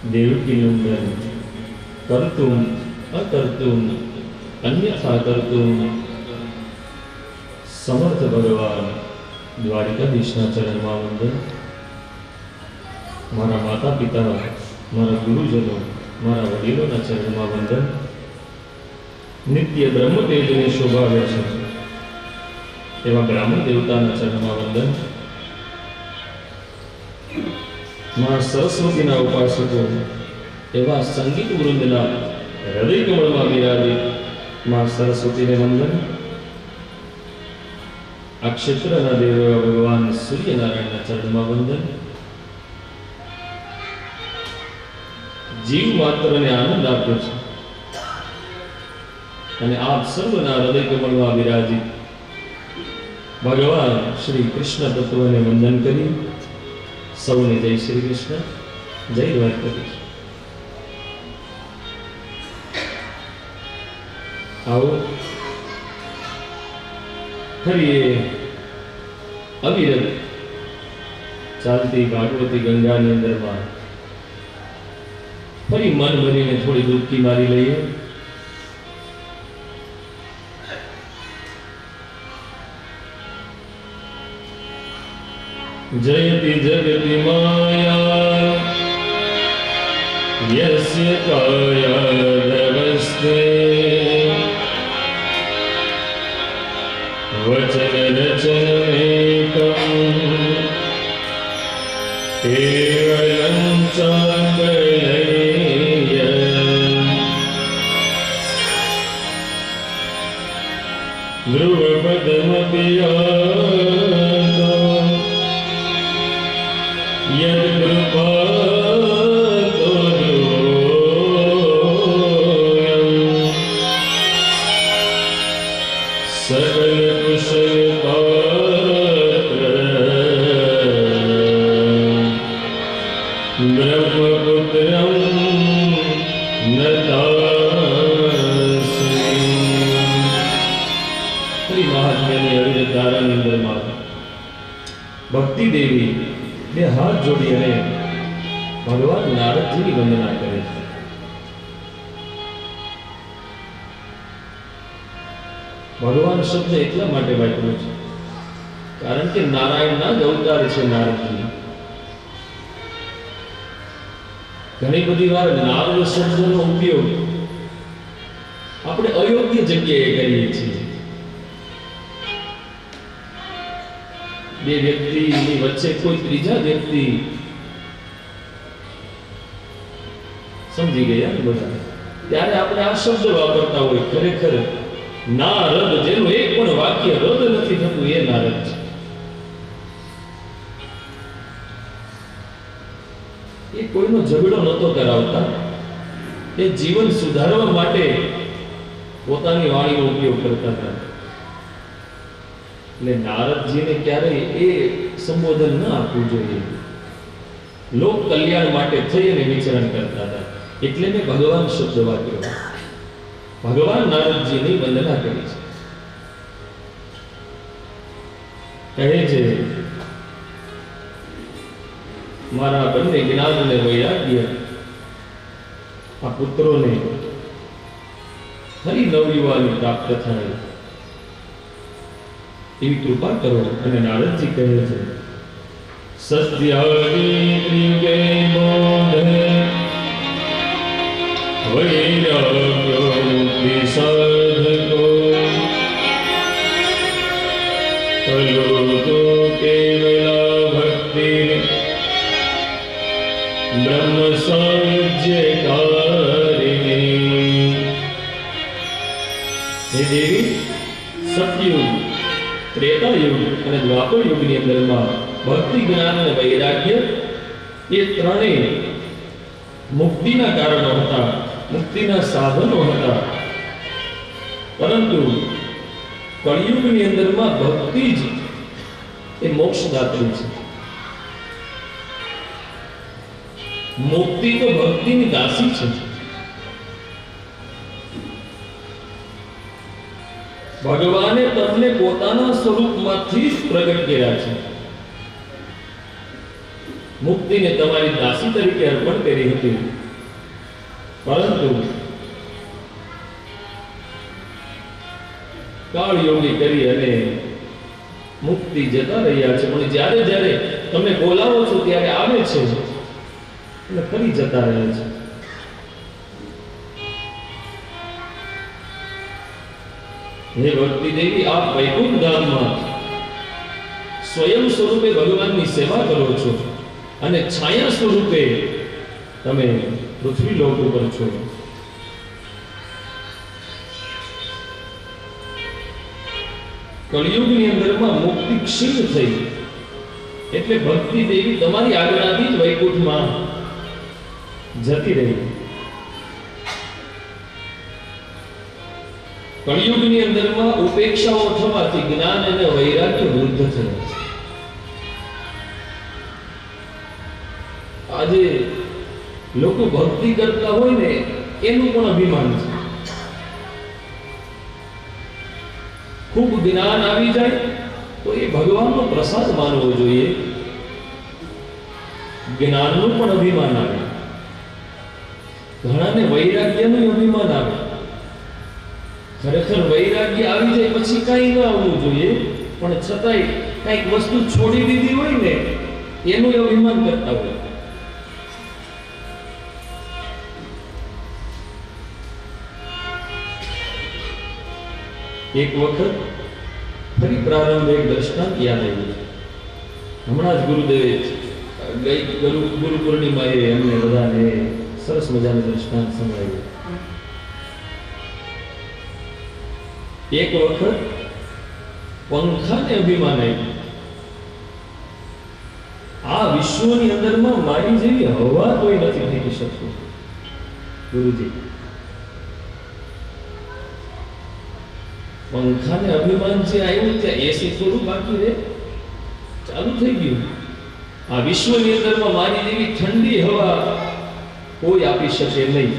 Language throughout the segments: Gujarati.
देवकी नंदन कर्तुम अकर्तुम अन्यथा कर्तुम समर्थ भगवान द्वारिकाधीशना चरणમાં વંદન। મારા માતા પિતા, મારા ગુરુજનો, મારા વડીલોના ચરણમાં વંદન। નિત્ય બ્રહ્મ તેજને શોભાવે છે એવા બ્રાહ્મણ દેવતાના ચરણમાં વંદન। માં સરસ્વતીના ઉપાસકો એવા સંગીત વૃંદના હૃદય કમળમાં બિરાજી માં સરસ્વતીને વંદન। આ ક્ષેત્રના દેવ ભગવાન સૂર્યનારાયણના ચરણમાં વંદન। જીવ માત્રને આનંદ આપ્યો છે અને આપ સર્વના હૃદય કમળમાં બિરાજી ભગવાન શ્રી કૃષ્ણ તત્વને વંદન કરી સૌને જય શ્રી કૃષ્ણ, જય દ્વારકાધીશ। आओ फरी अविरत चालती भागवती गंगा ने अंदर में फरी मन भरी ने थोड़ी डूबकी मारी लीए। जयति जगति माया यस्य कायादवस्ते वचन रचनमेकम् केवलं चाङ्गलेयम् ध्रुवपदमपि यातो यत्कृपातो ध्रुवोऽयम् सकल कुशल पात्र ब्रह्मपुत्रं नतास्मि। श्री महात्म्यની અવિરત ધારાની અંદરમાં ભક્તિ દેવી બે હાથ જોડી અને ભગવાન નારદજીની વંદના કરે છે। ભગવાન શબ્દ એટલા માટે વાપર્યો છે કારણ કે નારાયણના જ અવતાર છે નારદજી। ઘણી બધી વાર નારદ શબ્દનો ઉપયોગ આપણે અયોગ્ય જગ્યાએ કરીએ છીએ। બે વ્યક્તિની વચ્ચે કોઈ ત્રીજા વ્યક્તિ સમજી ગયા બધા ત્યારે આપણે આ શબ્દ વાપરતા હોય। ખરેખર નારદ જેનું એક પણ વાક્ય રદ નથી થતું એ નારદ છે। એ કોઈનો ઝઘડો નહોતો કરાવતા, એ જીવન સુધારવા માટે પોતાની વાણીનો ઉપયોગ કરતા હતા। એટલે નારદજીને ક્યારેય એ સંબોધન ન આપવું જોઈએ, લોક કલ્યાણ માટે થઈ અને વિચરણ કરતા હતા। એટલે મેં ભગવાન શબ્દ વાપર્યો। ભગવાન નારદજીની વંદના કરી છે। કહે છે મારા બંને જ્ઞાન અને વૈરાગ્ય આ પુત્રોને ફરી નવયુવાની પ્રાપ્ત થાય એવી કૃપા કરો। અને નારદજી કહે છે સત્યાગ્નિ બોધે વૈરાગ્યો સાધકો કલો કેવલા ભક્તિ બ્રહ્મ સાજ્યકારિણી। હે દેવી, સતયુગ, ત્રેતાયુગ અને દ્વાપર યુગની અંદરમાં ભક્તિ, જ્ઞાન અને વૈરાગ્ય એ ત્રણેય મુક્તિના કારણો હતા, મુક્તિના સાધનો હતા। પરંતુ કળિયુગની અંદરમાં ભક્તિ જ એ મોક્ષદાત્રી છે। મુક્તિ તો ભક્તિની દાસી છે। ભગવાને તમને પોતાના સ્વરૂપમાંથી જ પ્રગટ કર્યા છે। મુક્તિને તમારી દાસી તરીકે અર્પણ કરી હતી, પરંતુ કાળયોગી કરી અને મુક્તિ જતા રહ્યા છે. પણ જ્યારે જ્યારે તમે બોલાવો છો ત્યારે આવે છે અને ફરી જતા રહે છે. હે ભક્તિ દેવી, આપ વૈકુંઠ ધામમાં સ્વયં સ્વરૂપે ભગવાનની સેવા કરો છો અને છાયા સ્વરૂપે તમે પૃથ્વી લોક ઉપર છો. કળિયુગની અંદરમાં મુક્તિ ક્ષીણ થઈ એટલે ભક્તિ દેવી તમારી આજ્ઞાથી જ વૈકુંઠમાં જતી રહી. કળિયુગની અંદરમાં ઉપેક્ષાઓ થવાથી જ્ઞાન અને વૈરાગ્ય વૃદ્ધ થયા. આજે લોકો ભક્તિ કરતા હોય ને એનું પણ અભિમાન છે. ખૂબ જ્ઞાન આવી જાય તો એ ભગવાનનો પ્રસાદ માનવો જોઈએ. જ્ઞાનનું પણ અભિમાન આવે, ઘણાને વૈરાગ્યનું અભિમાન આવે. ખરેખર વૈરાગ્ય આવી જાય પછી કઈ ન આવવું જોઈએ, પણ છતાંય કઈક વસ્તુ છોડી દીધી હોય ને એનું અભિમાન કરતા હોય. એક વખત ફરી પ્રારંભ એક દ્રષ્ટાંત યાદ આવ્યું. હમણાં જ ગુરુદેવે ગુરુ પૂર્ણિમાએ અમને બધાને સરસ મજાનું દ્રષ્ટાંત સંભળાવ્યું. એક વખત પંખાને અભિમાન આવ્યું, આ વિશ્વની અંદરમાં મારી જેવી હવા કોઈ નથી ફેંકી શકતું. ગુરુજી, પંખાને અભિમાન જે આવ્યું ત્યાં એસી થોડું બાકી રહે, ચાલુ થઈ ગયું. આ વિશ્વની અંદરમાં મારી જેવી ઠંડી હવા કોઈ આપી શકે નહીં.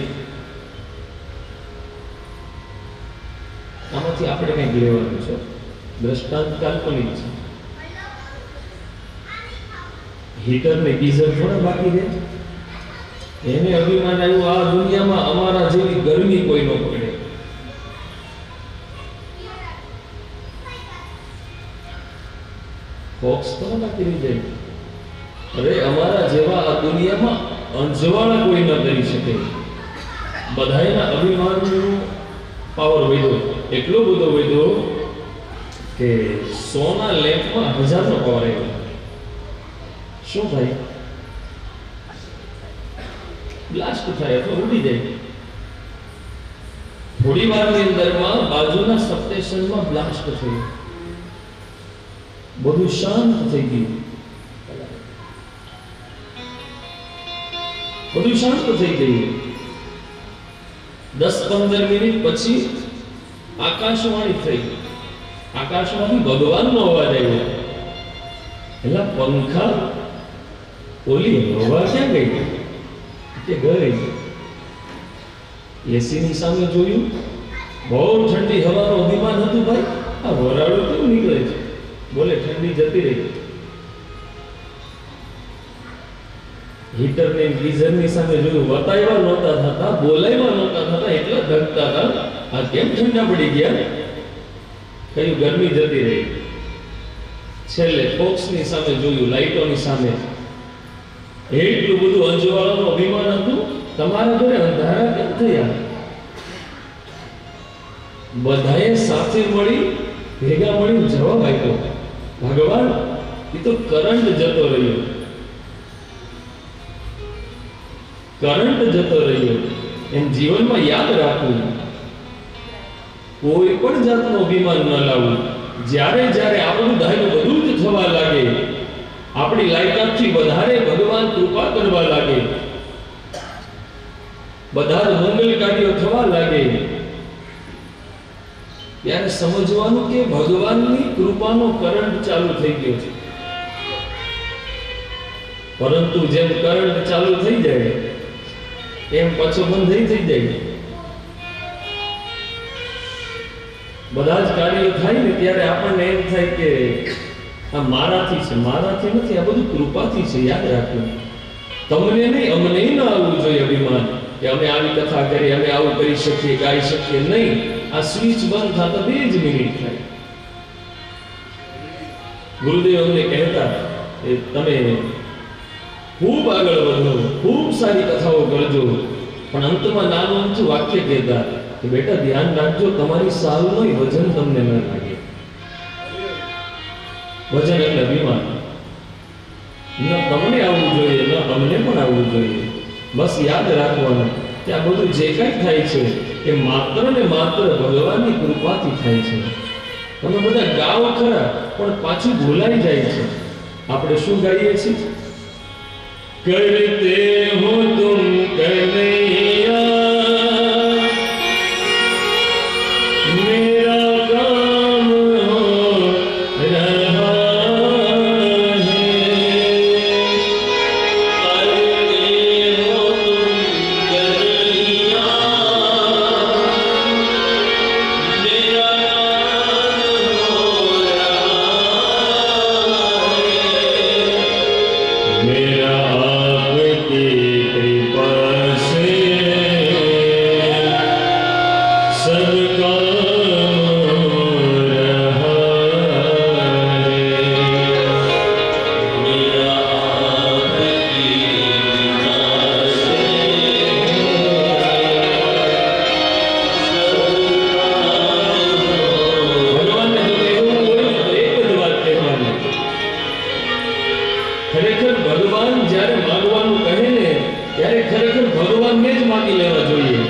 આમાંથી આપણે કંઈક લેવાનું છે. દ્રષ્ટાંત કાલ્પનિક છે. હીટર ને ગીઝર થોડા બાકી રહે. એને અભિમાન આવ્યું આ દુનિયામાં અમારા જેવી ગરમી કોઈ ન પડે. ફોક્સ તો બાકી રહી જાય. અરે અમારા જેવા આ દુનિયામાં અંજવાળા કોઈ ન કરી શકે. બધાના અભિમાનનો પાવર વધ્યો, એટલો બધો વધ્યો કે સોના લેમ્પમાં 1000નો પાવર આવ્યો. શું થાય? બ્લાસ્ટ થાય અથવા ઉડી જાય. થોડી વારની અંદરમાં બાજુના સબસ્ટેશનમાં બ્લાસ્ટ થયું, બધું શાંત થઈ ગયું. બધું શાંત થઈ ગયું. 10-15 મિનિટ પછી આકાશવાણી થઈ. આકાશમાંથી ભગવાનનો અવાજ આવ્યો. એટલે પંખા ઓલી હવા ક્યાં ગઈ? કે ગઈ. એસીની સામે જોયું, બહુ ઠંડી હવાનું અભિમાન હતું. ભાઈ, આ વરાળું કેવું નીકળે છે? બોલે ઠંડી જતી રહી. હીટરને ગીઝરની સામે જોયું, વતાવ્યા નહોતા થતા, બોલાવ્યા નહોતા થતા, એટલા ધગતા હતા. આ કેમ ઠંડા પડી ગયા? કયું ગરમી જતી રહી. છેલ્લે ફોક્સની સામે જોયું, લાઇટોની સામે. એટલું બધું અંજવાળાનું અભિમાન હતું. તમારા ઘરે અંધારા કેમ થયા? બધાએ સાથે મળી ભેગા મળી જવાબ આપ્યો, ભગવાન એ તો કરંટ જતો રહ્યો. કરંટ જતો રહ્યો. એમ જીવનમાં યાદ રાખવું, કોઈ પણ જાતનું અભિમાન ન લાવવું. જ્યારે જ્યારે આપણું ધાર્યું બધું જ થવા લાગે, આપણી લાયકાતથી વધારે ભગવાન કૃપા કરવા લાગે, બધા જ મંગલ કાર્યો થવા લાગે, ત્યારે સમજવાનું કે ભગવાનની કૃપાનો કરંટ ચાલુ થઈ ગયો છે. પરંતુ જેમ કરંટ ચાલુ થઈ જાય એમ પાછો બંધ થઈ જાય. બધા જ કાર્યો થાય ને ત્યારે આપણને એમ થાય કે આ મારાથી છે, મારાથી નથી, આ બધું કૃપાથી છે. યાદ રાખવું. તમને નહીં, અમને ના આવવું જોઈએ અભિમાન કે અમે આવી કથા કરી, અમે આવું કરી શકીએ, ગાઈ શકીએ નહીં. આ સ્વિચ બંધ થતા 2 જ મિનિટ થાય. ગુરુદેવ અમને કહેતા કે તમે ખૂબ આગળ વધો, ખૂબ સારી કથાઓ કરજો, પણ અંતમાં નાનું ઊંચું વાક્ય કહેતા કે બેટા ધ્યાન રાખજો, તમારી સાલનું વજન તમને ન લાગે. વજન એટલે અભિમાન. ન તમને આવવું જોઈએ, ન અમને પણ આવવું જોઈએ. બસ યાદ રાખવાનું કે આ બધું જે કંઈ થાય છે એ માત્ર ને માત્ર ભગવાનની કૃપાથી થાય છે. તમે બધા ગાઓ ખરા, પણ પાછું ભૂલાઈ જાય છે. આપણે શું ગાઈએ છીએ? કરતે હો તુમ કનૈયા, મેરા કામ હો રહા હૈ. કરતે હો તુમ કનૈયા, મેરા ખરેખર ભગવાન જ્યારે માંગવાનું કહે ને ત્યારે ખરેખર ભગવાનને જ માંગી લેવા જોઈએ.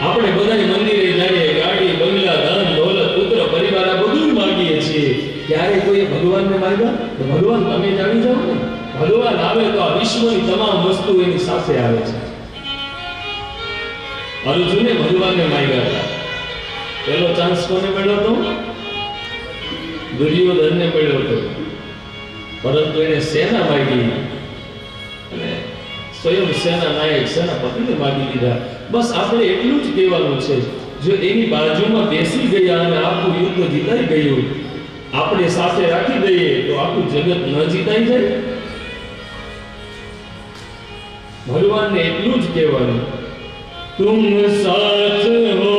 આપણે બધા મંદિરે જઈએ, ગાડી, બંગલા, ધન, દોલત, પુત્ર, પરિવાર આ બધું માંગીએ છીએ. ત્યારે કોઈ ભગવાનને માંગ્યા? તો ભગવાન તમે જાણી જાઓ ને. ભગવાન આવે તો આ વિશ્વની તમામ વસ્તુ એની સાથે આવે છે. અર્જુને ભગવાનને માંગ્યા હતા. પહેલો ચાન્સ કોને મળ્યો હતો? દુર્યોધનને મળ્યો હતો. પરંતુ એને સેના માંગી અને સ્વયં સેના નાયક સેનાપતિને માંગી લીધા. બસ આપણે એટલું જ કહેવાનું છે, જો એની બાજુમાં બેસી ગયા અને આખું યુદ્ધ જીતાઈ ગયું, આપણે સાથે રાખી દઈએ તો આખું જગત ન જીતાઈ જાય. ભગવાનને એટલું જ કહેવાનું, તુમ સાથ હો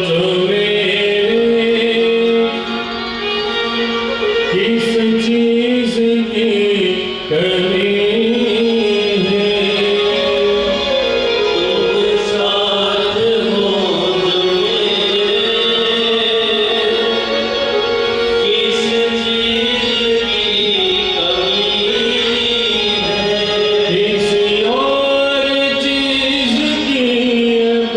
જો किस चीज की कमी है, तुम साथ हो किस चीज की कमी है, किसी और चीज की अब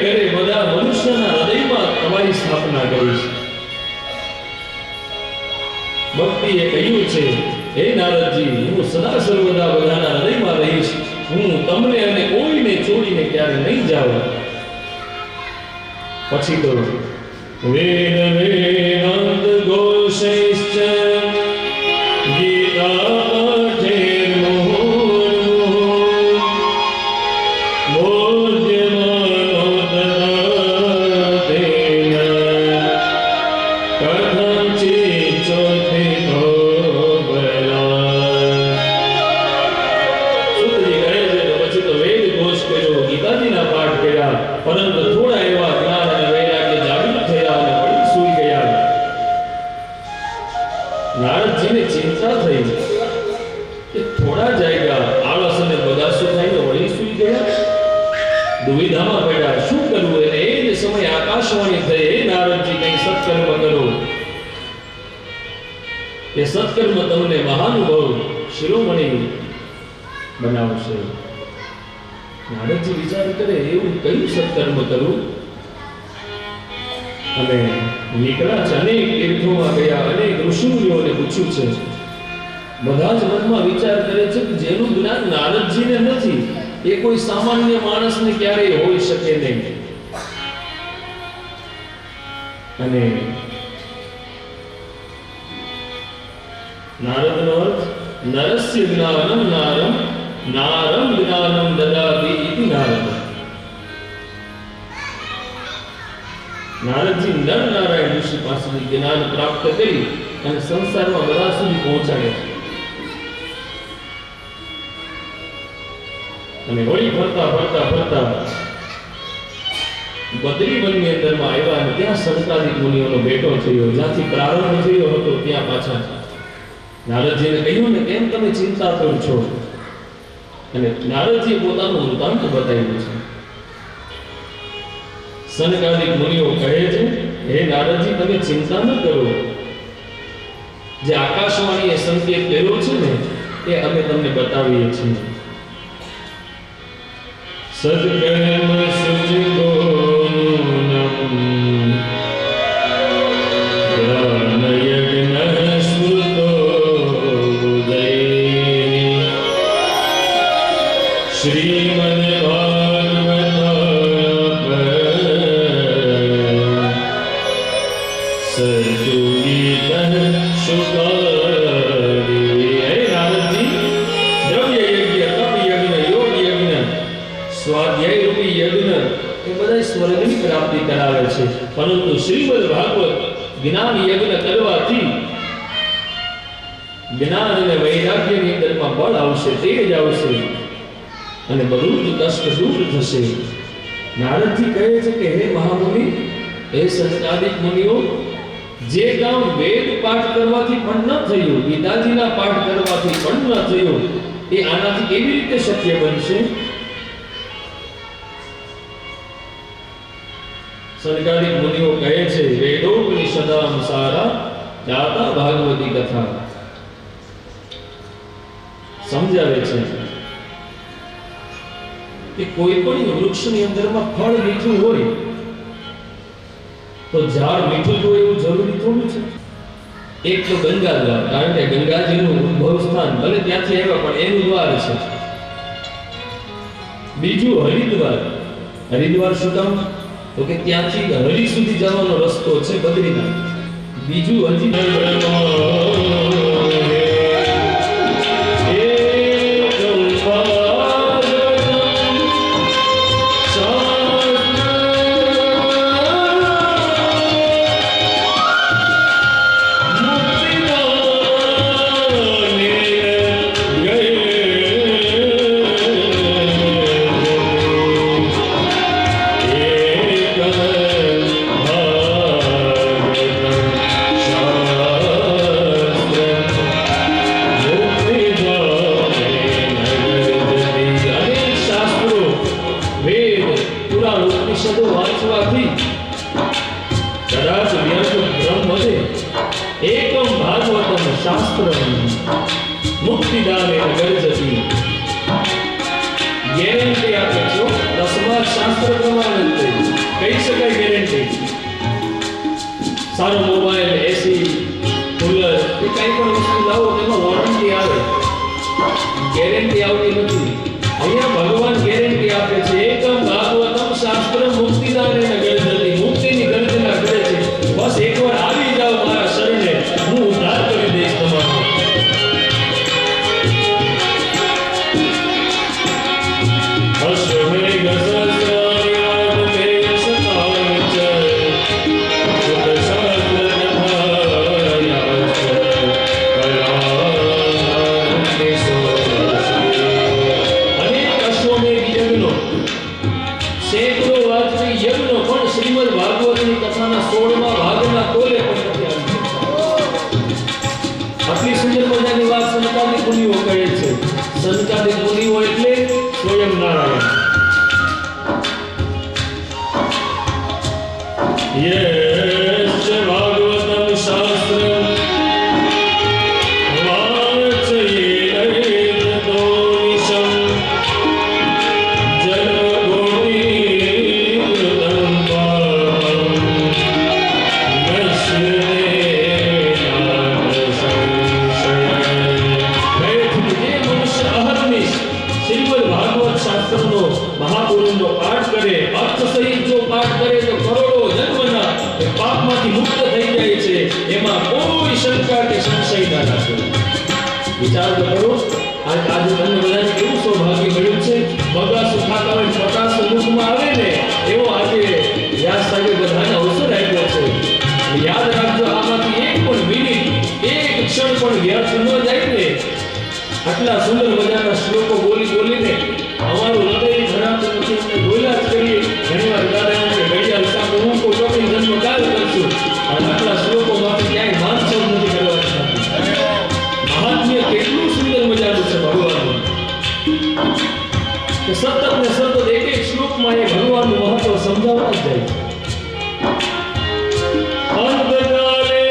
ઘરે બધા મનુષ્યના હૃદયમાં તમારી સ્થાપના કરીશ. ભક્તિએ કહ્યું છે, હે નારદજી, હું સદા સર્વદા બધાના હૃદયમાં રહીશ. હું તમને અને કોઈને છોડીને ક્યારે નહીં જાઉં. પછી તો વેદ વેદાંત ઘોષૈશ્ચ ગીતા પરંતુ થોડા એવા જ્ઞાન અને વૈરાગ્ય જાગૃત થયા અને વળી સૂઈ ગયા. નારદજીને ચિંતા થઈ કે થોડા જાગ્યા, આળસ અને બગાસું થઈને વળી સૂઈ ગયા. દુવિધામાં પડ્યા, શું કરવું? અને એ જ સમયે આકાશવાણી થઈ, હે નારદજી, કંઈ સત્કર્મ કરો. એ સત્કર્મ તમને મહાનુભવ શિરોમણી બનાવશે. નારદજી વિચાર કરે, એવું કયું સત્કર્મ કરું? અને નીકળ્યા છે, અનેક તીર્થોમાં ગયા, અનેક ઋષિમુનિઓને પૂછ્યું છે. બધા જ મનમાં વિચાર કરે છે કે જેનું જ્ઞાન નારદજીને નથી એ કોઈ સામાન્ય માણસને ક્યારેય હોઈ શકે નહીં. અને નારદનો અર્થ નરસ્ય જ્ઞાનમ નારમ નારમ જ્ઞાનમ દદાતિ ઇતિ નારદ. નારદજી નર નારાયણ ઋષિ પાસેથી જ્ઞાન પ્રાપ્ત કરી અને સંસારમાં બધા સુધી પહોંચાડ્યા. અને વળી ફરતા ફરતા ફરતા બદરી વનની અંદરમાં આવ્યા અને ત્યાં સનકાદિક મુનિઓનો ભેટો થયો. જ્યાંથી પ્રારંભ થયો હતો ત્યાં પાછા નારદજીને કહ્યું ને, કેમ તમે ચિંતા કરો છો? અને નારદજીએ પોતાનું વૃત્તાંત બતાવ્યું છે. સનકાદિક મુનિઓ કહે છે, હે નારદજી, તમે ચિંતા ન કરો. જે આકાશવાણીએ સંકેત કર્યો છે ને એ અમે તમને બતાવીએ છીએ. સદકર્મ સુચિતો પરંતુ શ્રીમદ ભાગવત જ્ઞાન યજ્ઞ કરવાથી જ્ઞાન અને વૈરાગ્યની અંદરમાં બળ આવશે, તેજ આવશે અને બધું જ કષ્ટ દૂર થશે. નારદજી કહે છે કે હે મહામુનિ, હે સનકાદિક મુનિઓ, જે કામ વેદ પાઠ કરવાથી પણ ન થયું, ગીતાજીના પાઠ કરવાથી પણ ન થયું, એ આનાથી કેવી રીતે શક્ય બનશે? સનકાદિક મુનિઓ કહે છે, વેદોપનિષદામ સારા દાતા ભાગવતી કથા. સમજાવે છે કે કોઈ પણ વૃક્ષની અંદરમાં ફળ મીઠું હોય તો ઝાડ મીઠું હોય એવું જરૂરી થોડું છે. એક તો ગંગા દ્વાર, કારણ કે ગંગાજીનું ઉદ્ભવ સ્થાન ભલે ત્યાંથી આવ્યા પણ એનું દ્વાર છે. બીજું હરિદ્વાર. હરિદ્વાર શું કામ? તો કે ત્યાંથી હરિ સુધી જવાનો રસ્તો છે, બદ્રીનાથ. બીજું હજી મુક્તિદાને ગરજતી ગેરંટી આપે છો. 10 શાસ્ત્ર પ્રમાણે કહી શકાય ગેરંટી. સારો મોબાઈલ, એસી, કુલર એ કઈ પણ વસ્તુ લાવો તેમાં વોરંટી આવે, ગેરંટી આવતી નથી. અહીંયા ભગવાન ગેરંટી આપે છે. એકમ ભાગવતમ શાસ્ત્ર મુક્તિદાને ગર્જતી, મુક્તિની ગર્જના કરે છે. બસ એકવાર આવી જાઓ મારા શરણે, હું ઉદ્ધાર કરી દઈશ તમારો. અશ્વમેઘ સહસ્રાર્યામ મે શતાંચ સુત સહસ્ર કથાયાચ કલાનિ સોરસી. અનેક અશ્વમેઘ યજ્ઞો, સેંકડો વાજપેયી યજ્ઞો પણ શ્રીમદ ભાગવતની કથાના 16મા ભાગના તોલે પણ નથી આવી શકતા. આટલી સુંદર મજાની વાત સંતાદી મુનિઓ કહે છે. સંતાદી મુનિઓ એટલે સ્વયં નારાયણ. યશ્ચ ભાગવતમ શાસ્ત્રમ વાચયેતો નિશમ જનગોપીકૃતં પાપમ શાસ્ત્રનો મહાપુરુષનો પાઠ કરે, અર્થ સહિત જો પાઠ કરે તો કરોડો જન્મના એ પાપમાંથી મુક્ત થઈ જાય છે. એમાં કોઈ શંકા કે સંશય ના રાખો. વિચાર તો કરો, આજે તમને બધાને કેવું સૌભાગ્ય મળ્યું છે. બગાસું ખાતા હોય, પટાસ મુખમાં આવે ને એવો આજે વ્યાસ સાહેબે બધાને અવસર આપ્યો છે. યાદ રાખજો, આમાંથી એક પણ મિનિટ, એક ક્ષણ પણ વ્યર્થ ન જાય ને. આટલા સુંદર મજાના શ્લોકો બોલી બોલીને અમારું હૃદય ધરાવતું નથી, અમને બોલ્યા જ કરીએ. ઘણીવાર દાદા કે ઘડિયાળ સામે હું કોઈ ચોથી જન્મ કાલ કરશું, અને આટલા શ્લોકોમાંથી ક્યાંય માનસર નથી કરવાની. મહાત્મ્ય કેટલું સુંદર મજાનું છે ભગવાનનું, કે સતત ને સતત એક એક શ્લોકમાં એ ભગવાનનું મહત્વ સમજાવતા જ જાય છે. અંતકાલે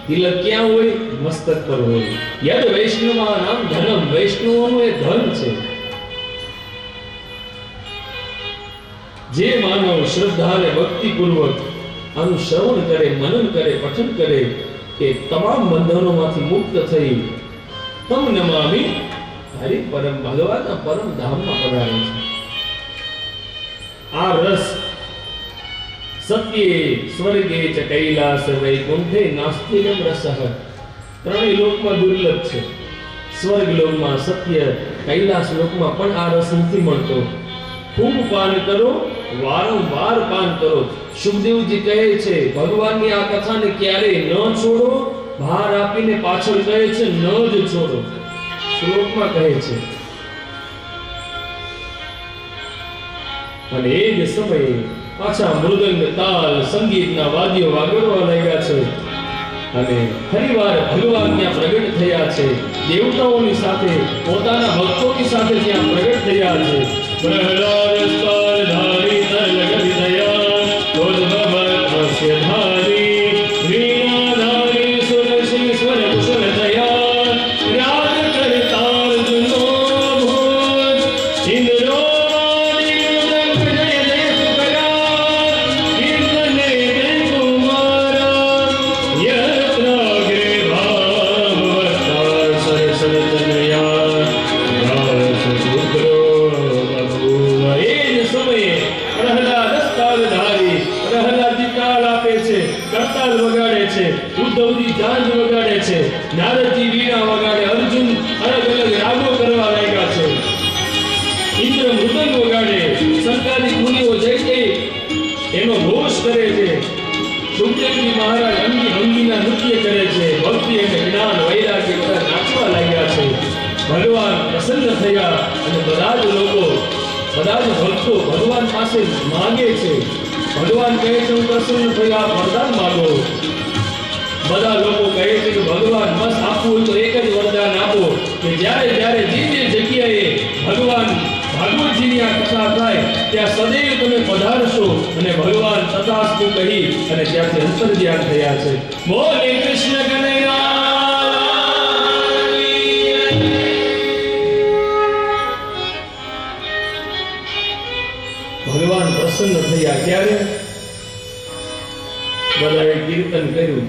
તિલક ક્યાં હોય? મસ્તક પર હોય. યદ વૈષ્ણવાનામ ધનમ, વૈષ્ણવોનું એ ધન છે. જે માનવ શ્રદ્ધા અને ભક્તિ પૂર્વક આનું શ્રવણ કરે, મનન કરે, પઠન કરે, એ તમામ બંધનોમાંથી મુક્ત થઈ તમ નમામિ હરિ પરમ, ભગવાનના પરમ ધામમાં પધારે છે. આ રસ સત્યે સ્વર્ગે ચ કૈલાસ વૈકુંઠે નાસ્તિકમ રસઃ, ત્રણેય લોકમાં દુર્લભ છે. સ્વર્ગ લોકમાં, સત્ય, કૈલાસ લોકમાં પણ આ રસ નથી મળતો. ખૂબ પાન કરો, વારંવાર પાન કરો. સુખદેવજી કહે છે ભગવાનની આ કથાને ક્યારેય ન છોડો, ભાર આપીને પાછળ કહે છે ન જ છોડો. શ્લોકમાં કહે છે. અને એ જ સમયે પાછા મૃદંગ, તાલ, સંગીતના વાદ્યો વાગડવા લાગ્યા છે. અને ફરીવાર ભગવાન ત્યાં પ્રગટ થયા છે. દેવતાઓની સાથે, પોતાના ભક્તોની સાથે ત્યાં પ્રગટ થયા છે. પ્રહલાદ સ્થળધારી તલગ વિદયા ઉદ્ભવત્વસ્ય ધારી વીણાધારી સુરસિંહ સ્વર કુશલ દયા રાગ કરતાલ જુનો ભોજ ઇન્દ્રો ઉદ્ધવજી જાંજ વગાડે છે, નારદજી વીણા વગાડે, અર્જુન અલગ અલગ રાગો કરવા લાગ્યા છે, ઇન્દ્ર મૃદંગ વગાડે, શંકર મહારાજ અંગી ભંગીના નૃત્ય કરે છે. ભક્તિ અને જ્ઞાન વૈરાગ્ય બધા નાચવા લાગ્યા છે. ભગવાન પ્રસન્ન થયા અને બધા જ લોકો, બધા જ ભક્તો ભગવાન પાસે માંગે છે. ભગવાન કહે છે હું પ્રસન્ન થયા, વરદાન માંગો. બધા લોકો કહે છે કે ભગવાન બસ આપવું હોય તો એક જ વરદાન આપો કે જ્યારે જ્યારે જે જગ્યાએ ભગવાન ભાગવતજીની આ કથા થાય ત્યાં સદૈવ તમે પધારશો. અને ભગવાન તથાસ્તુ કહી અને ત્યાંથી અંતર્ધ્યાન થયા છે. બોલે કૃષ્ણ કનૈયા. ભગવાન પ્રસન્ન થયા ક્યારે? બધાએ કીર્તન કર્યું,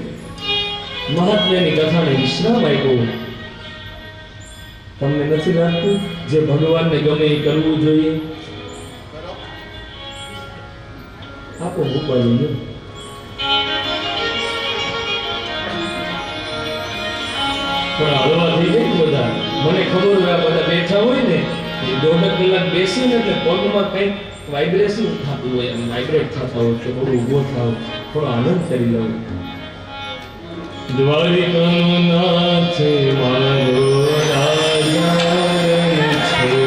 મહાત્મ્યની કથાને વિશ્રામ આપ્યો. તમને નથી લાગતું જે ભગવાનને ગમે એ કરવું જોઈએ? આપો ઉપાડી પણ હળવા થઈ જાય બધા. મને ખબર હોય આ બધા બેઠા હોય ને એ 1.5 કલાક બેસીને એટલે પગમાં કંઈક વાઇબ્રેશન થતું હોય, એમ વાઇબ્રેટ થતા હોય તો થોડું ઊભો થાવ, થોડો આનંદ કરી લઉં. દ્વારિકાનો નાથ મારો રાજા છે.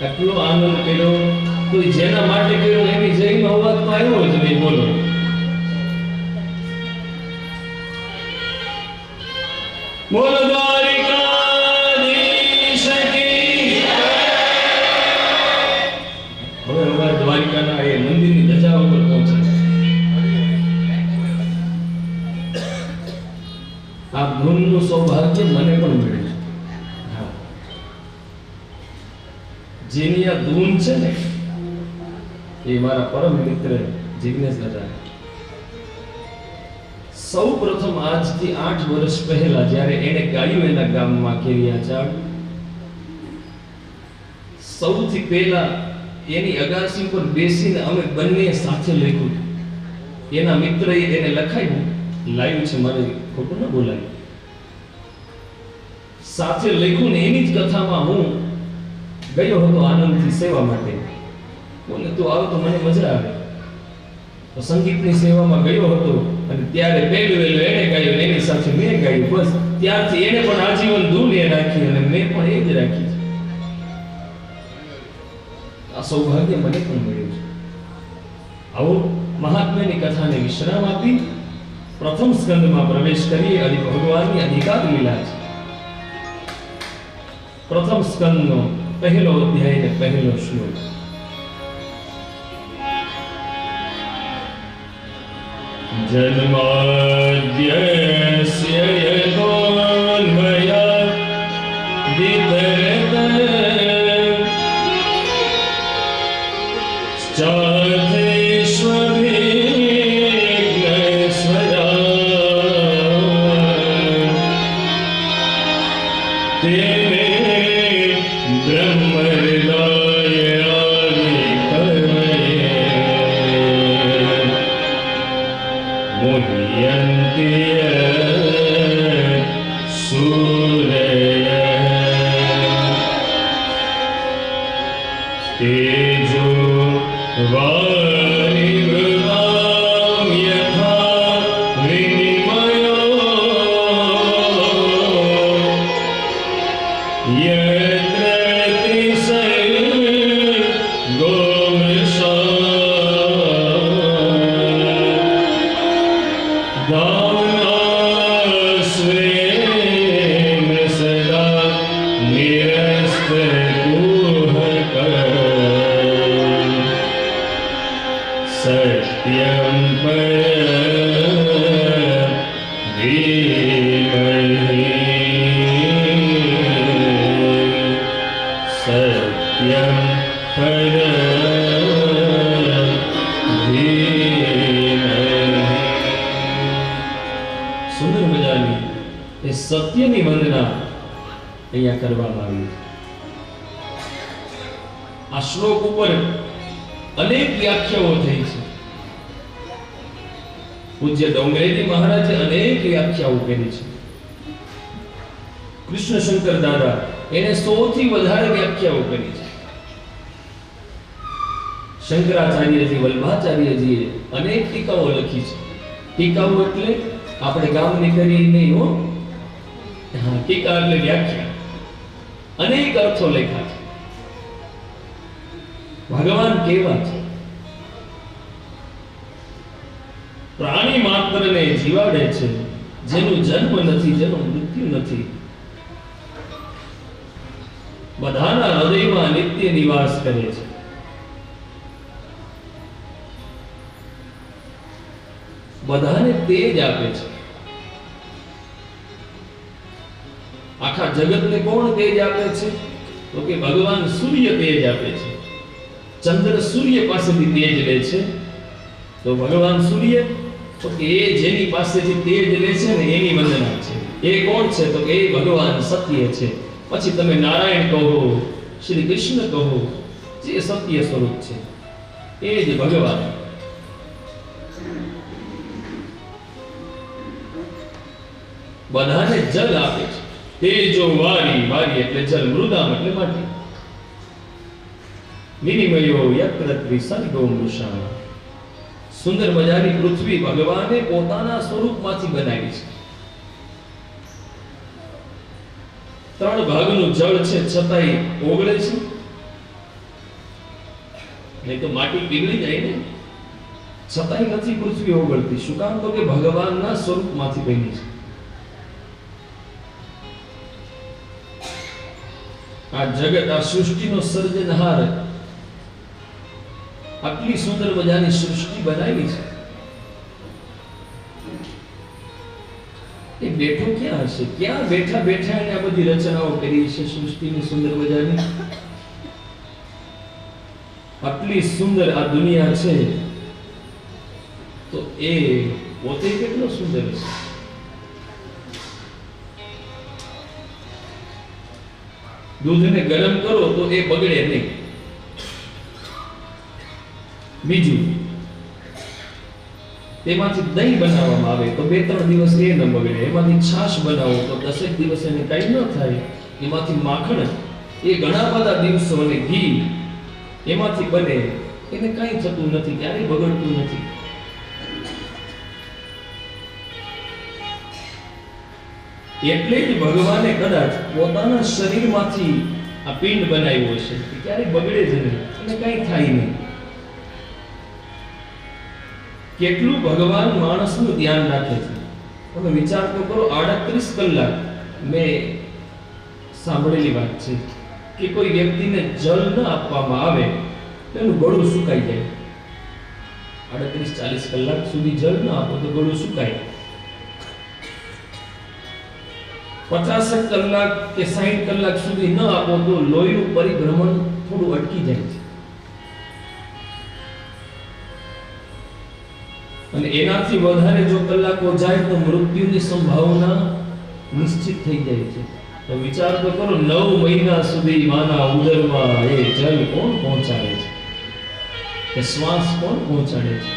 આટલો આનંદ કર્યો, તો જેના માટે કર્યો એની જયમાં અવાજ તો આવ્યો જ નહીં. બોલો, બોલો દ્વારિકાધીશ કી જય. હવે અમારા દ્વારિકાના એ મંદિરની ધજા ઉપર પહોંચે. આ ધૂનનું સૌભાગ્ય મને પણ મળ્યું છે. જેની આ ધૂન છે ને એ મારા પરમ મિત્ર જિગ્નેશ દાદા. સૌ પ્રથમ આજથી 8 વર્ષ પહેલા જ્યારે એને ગાયું એના ગામમાં કેરિયા ચાળ, સૌથી પહેલા એની અગાસી પર બેસીને અમે બંને સાથે લખ્યું. એના મિત્રએ એને લખાયું, લાવ્યું છે, મારે ખોટું ન બોલાય, સાથે લખ્યું ને એની જ કથામાં હું ગયો હતો આનંદથી સેવા માટે. બોલે તું આવો તો મને મજા આવે. તો સંગીતની સેવામાં ગયો હતો અને ત્યારે પહેલું એને ગાયું, એની સાથે મેં ગાયું. બસ ત્યારથી એને પણ આજીવન ધૂન એ રાખી અને મેં પણ એ જ રાખી. આ સૌભાગ્ય મને પણ મળ્યું છે. આવો મહાત્મ્યની કથાને વિશ્રામ આપી પ્રથમ સ્કંદમાં પ્રવેશ કરીએ. અને ભગવાનની અધિકાર લીલા છે. પ્રથમ સ્કંદનો પહેલો અધ્યાય ને પહેલો શ્લોક. જન્માદ્યસ્ય યતોન્મયાत् વિતરત તેમે સુંદર મજાની એ સત્યની વંદના અહીંયા કરવામાં આવી. આ શ્લોક ઉપર અનેક વ્યાખ્યાઓ થઈ છે. પૂજ્ય ડોંગરેજી મહારાજે અનેક વ્યાખ્યાઓ કરી છે. કૃષ્ણ શંકર દાદા એને 100 થી વધારે વ્યાખ્યાઓ કરી છે. શંકરાચાર્યજી, વલ્ભાચાર્યજીએ અનેક ટીકાઓ લખી છે. ટીકાઓ એટલે આપણે ગામની કરી નહીં હો. ટીકા એટલે વ્યાખ્યા. અનેક અર્થો લખ્યા છે. ભગવાન કેવા છે? પ્રાણી માત્રને જીવાડે છે, જેનું જન્મ નથી, જેનું મૃત્યુ નથી, બધાના હૃદયમાં નિત્ય નિવાસ કરે છે. બધાને તેજ આપે છે. આખા જગતને કોણ તેજ આપે છે? તો કે ભગવાન સૂર્ય તેજ આપે છે. ચંદ્ર સૂર્ય પાસેથી તેજ લે છે. તો ભગવાન સૂર્ય, તો કે એ જેની પાસેથી તેજ લે છે ને એની વંદના છે. એ કોણ છે? તો કે એ ભગવાન સત્ય છે. પછી તમે નારાયણ કહો, શ્રી કૃષ્ણ કહો, જે સત્ય સ્વરૂપ છે એ જ ભગવાન. બધાને જલ આપે છે. તેજો વારી, વારી એટલે જલ, મૃદામ એટલે માટી. વિનિમયો યત્ર ત્રિસર્ગો મૃષા. સુંદર મજાની પૃથ્વી ભગવાને પોતાના સ્વરૂપમાંથી બનાવી છે. 3 ભાગનું જળ છે, છતાંય ઓગળે છે. નહીં તો માટી પીગળી જાય ને. છતાંય નથી પૃથ્વી ઓગળતી. શું કામ? તો કે ભગવાનના સ્વરૂપમાંથી બની છે. આ જગત, આ સૃષ્ટિનો સર્જનહાર આટલી સુંદર મજાની સૃષ્ટિ બનાવી છે. એ બેઠો ક્યાં હશે? ક્યાં બેઠા બેઠા એને આ બધી રચનાઓ કરી છે સૃષ્ટિની સુંદર મજાની? આટલી સુંદર આ દુનિયા છે તો એ પોતે કેટલો સુંદર છે. દૂધને ગરમ કરો તો એ બગડે નહીં. બીજું, તેમાંથી દહીં બનાવવામાં આવે તો 2-3 દિવસ એ ન બગડે. એમાંથી છાશ બનાવો તો 10 દિવસ એને કઈ ન થાય. એમાંથી માખણ એ ઘણા બધા દિવસો, અને ઘી એમાંથી બને, એને કઈ થતું નથી, ક્યારેય બગડતું નથી. એટલે જ ભગવાને કદાચ પોતાના શરીરમાંથી આ પિંડ બનાવ્યો છે કે ક્યારેય બગડે જ નહીં અને કઈ થાય નહીં. કેટલું ભગવાન માણસનું ધ્યાન રાખે છે. તમે વિચાર તો કરો, 38 કલાક મેં સાંભળેલી વાત છે કે કોઈ વ્યક્તિને જલ ન આપવામાં આવે તો એનું ગળું સુકાઈ જાય. 38-40 કલાક સુધી જલ ન આપો તો ગળું સુકાય. 50 કલાક કે 60 કલાક સુધી ન આપો તો લોહીનું પરિભ્રમણ થોડું અટકી જાય છે. અને એનાથી વધારે જો કલાકો જાય તો મૃત્યુની સંભાવના નિશ્ચિત થઈ જાય છે. તો વિચાર તો કરો, 9 મહિના સુધી માના ઉદરમાં એ જલ કોણ પહોંચાડે છે? કે શ્વાસ કોણ પહોંચાડે છે?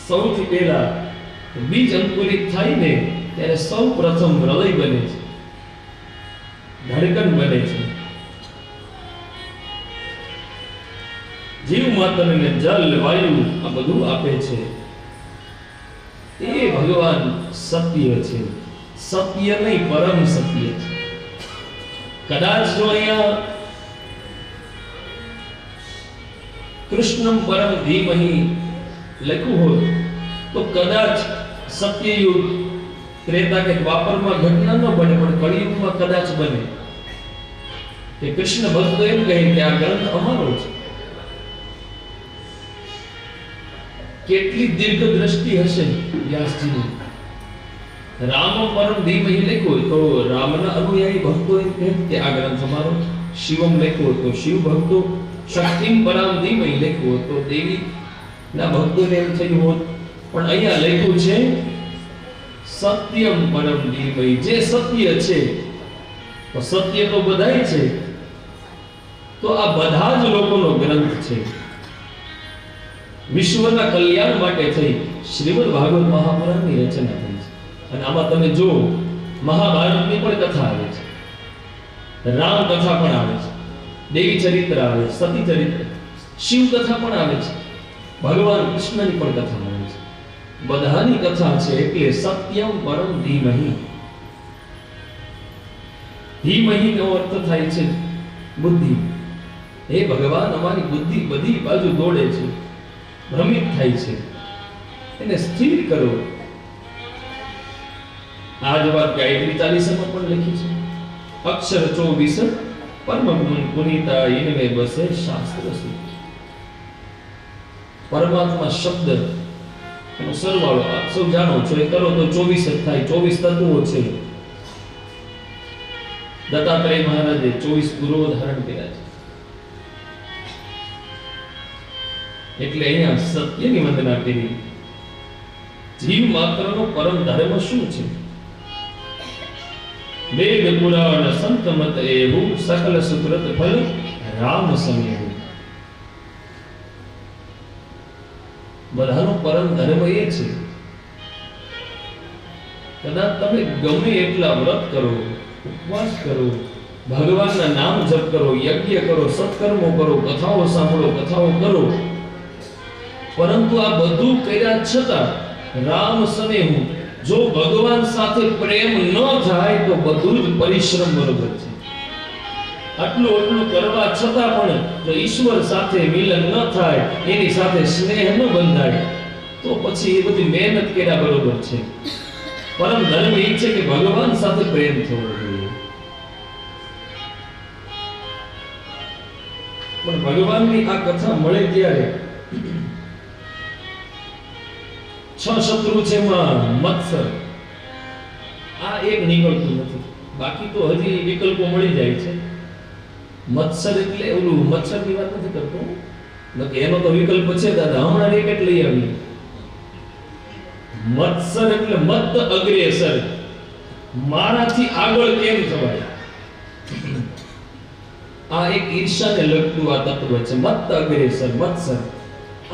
સૌથી પહેલા બીજ અંકુરિત થાય ને ત્યારે સૌ પ્રથમ હૃદય બને છે, ધડકન બને છે. જીવ માત્રને જલ, વાયુ આ બધું આપે છે. એ ભગવાન સત્ય છે. સત્ય નહીં, પરમ સત્ય છે. કદાચ જો અહીંયા કૃષ્ણમ પરમ ધીમહિ લખ્યું હોત તો કદાચ સત્યયુગ, ત્રેતા કે દ્વાપરમાં ઘટના ન બને, પણ કળિયુગમાં કદાચ બને કે કૃષ્ણ ભક્તો એમ કહે કે આ ગ્રંથ અમારો છે. કેટલી દીર્ઘ દ્રષ્ટિ હશે વ્યાસજીની. રામ પરમ ધીમહિ લખ્યું તો રામના અનુયાયી ભક્તો એમ કહે કે આ ગ્રંથ અમારો. શિવમ લખ્યું તો શિવ ભક્તો, શક્તિમ પરમ ધીમહિ લખ્યું તો દેવી ના ભક્તોને એમ થયું હોત. પણ અહીંયા લખ્યું છે સત્યમ પરમ ધીમહિ. જે સત્ય છે તો સત્ય તો બધાય છે, તો આ બધા જ લોકોનો ગ્રંથ છે. વિશ્વના કલ્યાણ માટે થઈ શ્રીમદ ભાગવત મહાપુરાણની રચના થઈ છે. અને આમાં તમે જો મહાભારતની પણ કથા આવે છે, રામ કથા પણ આવે છે, દેવી ચરિત્ર આવે છે, સતી ચરિત્ર, શિવ કથા પણ આવે છે, ભગવાન કૃષ્ણની પણ કથા આવે છે. બધાની કથા છે. એટલે સત્યમ પરમ ધીમહિ. ધીમહિ નો અર્થ થાય છે બુદ્ધિ. હે ભગવાન, અમારી બુદ્ધિ બધી બાજુ દોડે છે, ભ્રમિત થાય છે, એને સ્થિર કરો. આ જ વાત ગાયત્રી ચાલીસામાં પણ લખી છે. અક્ષર 24 પરમ પુનિતા ઇનમે બસે શાસ્ત્ર સુ. પરમાત્મા શબ્દ એનો સરવાળો આપ સૌ જાણો છો, એ કરો તો 24 જ થાય. 24 તત્વો છે. દત્તાત્રેય મહારાજે 24 ગુરુઓ ધારણ કર્યા છે. એટલે અહીંયા સત્યની વંદના કરી. જીવ માત્રનો પરમ ધર્મ શું છે? વેદ પુરાણ સંત મત એવું સકલ સુકૃત ફલ રામ સમેવું. બધાનો પરમ ધર્મ એ છે. કદાચ તમે ગમે એટલા વ્રત કરો, ઉપવાસ કરો, ભગવાનના નામ જપ કરો, યજ્ઞ કરો, સત્કર્મો કરો, કથાઓ સાંભળો, કથાઓ કરો, પરંતુ આ બધું કર્યા છતાં રામ સમેવું, જો ભગવાન સાથે પ્રેમ ન થાય તો બધું જ પરિશ્રમ બરોબર છે. આટલું કરવા છતાં પણ જો ઈશ્વર સાથે મિલન ન થાય, એની સાથે સ્નેહ ન બંધાય, તો પછી એ બધી મહેનત કર્યા બરોબર છે. પરમ ધર્મ એ છે કે ભગવાન સાથે પ્રેમ થવો જોઈએ. પણ ભગવાનની આ કથા મળે ત્યારે 6 શત્રુ છે માં મત્સર આ એક નીકળતું નથી. બાકી તો હજી વિકલ્પો મળી જાય છે. મત્સર એટલે ઓલું મચ્છરની વાત નથી કરતો, નકે એનો તો વિકલ્પ છે દાદા, હમણાં એક એટલે લઈ આવી. મત્સર એટલે મત અગ્રેસર, મારાથી આગળ કેમ થવાય. આ એક ઈર્ષાને લગતું આ તત્વ છે, મત અગ્રેસર, મત્સર.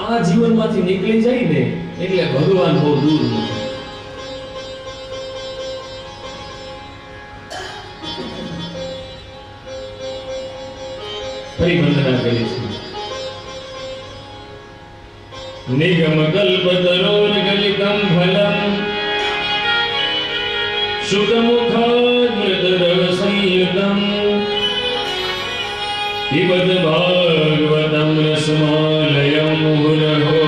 આ જીવનમાંથી નીકળી જાય ને એટલે ભગવાન બહુ દૂર નથી. ફરી વંદના કરી છે. નિગમ કલ્પતરોર ગલિતમ ફલમ શુકમુખામૃત રવ સંયુતમ પિબત ભાગવતમ રસમાલયમ મુહુરહો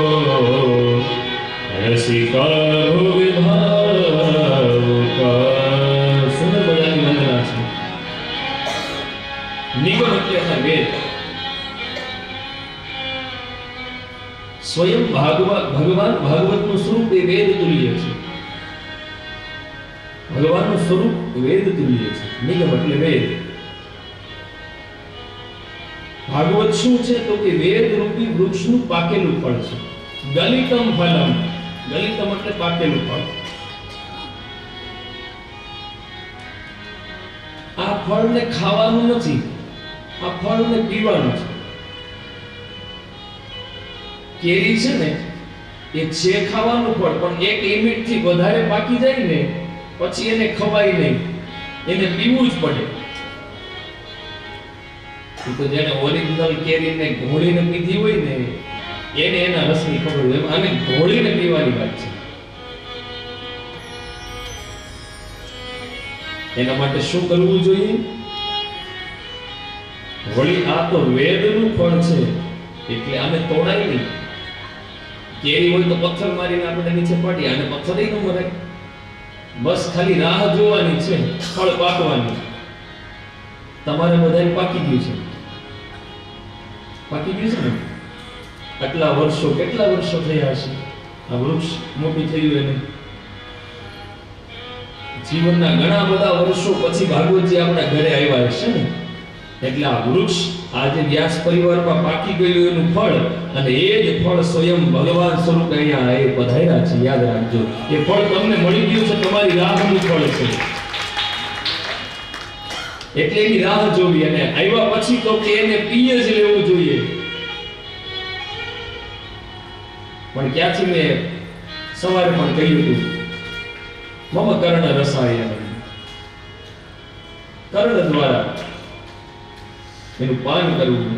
રસિકા ભુવિ ભાવુકા. સુંદર મજાની વંદના છે. નિગમ એટલે વેદ. સ્વયં ભગવાન ભાગવતનું સ્વરૂપ એ વેદ તુલ્ય છે. ભગવાનનું સ્વરૂપ વેદ તુલ્ય છે. નિગમ એટલે વેદ. ભાગવત શું છે તો કે વેદ રૂપી વૃક્ષનું પાકેલું ફળ છે. ગલિતમ ફલમ, ગલિતમ એટલે પાકેલું ફળ. આ ફળને ખાવાનું નથી, આ ફળને પીવાનું છે. કેરી છે ને એ છે ખાવાનું ફળ, પણ એક લિમિટ થી વધારે પાકી જાય ને પછી એને ખવાય નહીં, એને પીવું જ પડે. તો જેને ઓરિજિનલ કેરીને ઘોળીને પીધી હોય ને એને એના રસની ખબર હોય. આને ઘોળીને પીવાની વાત છે. એના માટે શું કરવું જોઈએ? વળી આ તો વેદનું ફળ છે એટલે આને તોડાય નહીં. કેરી હોય તો પથ્થર મારીને આપણે નીચે પાડીએ, આને પથ્થર ન મરાય. બસ ખાલી રાહ જોવાની છે ફળ પાકવાની. તમારે બધાને પાકી ગયું છે, પાકી ગયું છે ને. આટલા વર્ષો, કેટલા વર્ષો થયા હશે આ વૃક્ષ મોટું થયું એને. જીવનના ઘણા બધા વર્ષો પછી ભાગવતજી આપણા ઘરે આવ્યા હશે ને. એટલે આ વૃક્ષ આજે વ્યાસ પરિવારમાં પાકી ગયું એનું ફળ, અને એ જ ફળ સ્વયં ભગવાન સ્વરૂપ અહીંયા એ પધાર્યા છે. યાદ રાખજો, એ ફળ તમને મળી ગયું છે, તમારી રાહનું ફળ છે. એટલે એની રાહ જોવી, અને આવ્યા પછી તો કે એને પીએ જ લેવું જોઈએ. પણ ક્યાંથી મેં સવારે પણ કહ્યું હતું, મમ કર્ણ રસાયન, કર્ણ દ્વારા એનું પાન કરવું.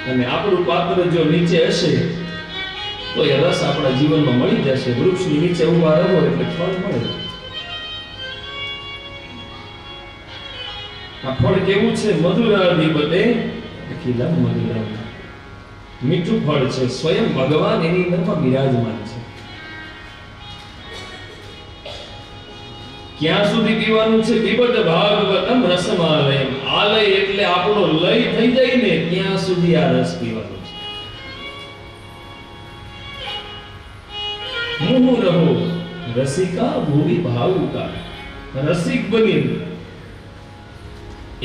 અને આપણું પાત્ર જો નીચે હશે તો એ રસ આપણા જીવનમાં મળી જશે. વૃક્ષની નીચે ઉભા રહો એટલે ફળ મળે. આ ફળ કેવું છે? મધુરાધિપતે અખિલમ મધુરમ. મીઠું ફળ છે. સ્વયં ભગવાન એની અંદરમાં બિરાજમાન છે. ક્યાં સુધી પીવાનું છે? પિબત ભાગવતમ રસમાલયમ. આલય એટલે આપણો લય થઈ જાય ને ત્યાં સુધી આ રસ પીવાનો છે. મુહુરહો રસિકા ભુવિ ભાવુકા. રસિક બની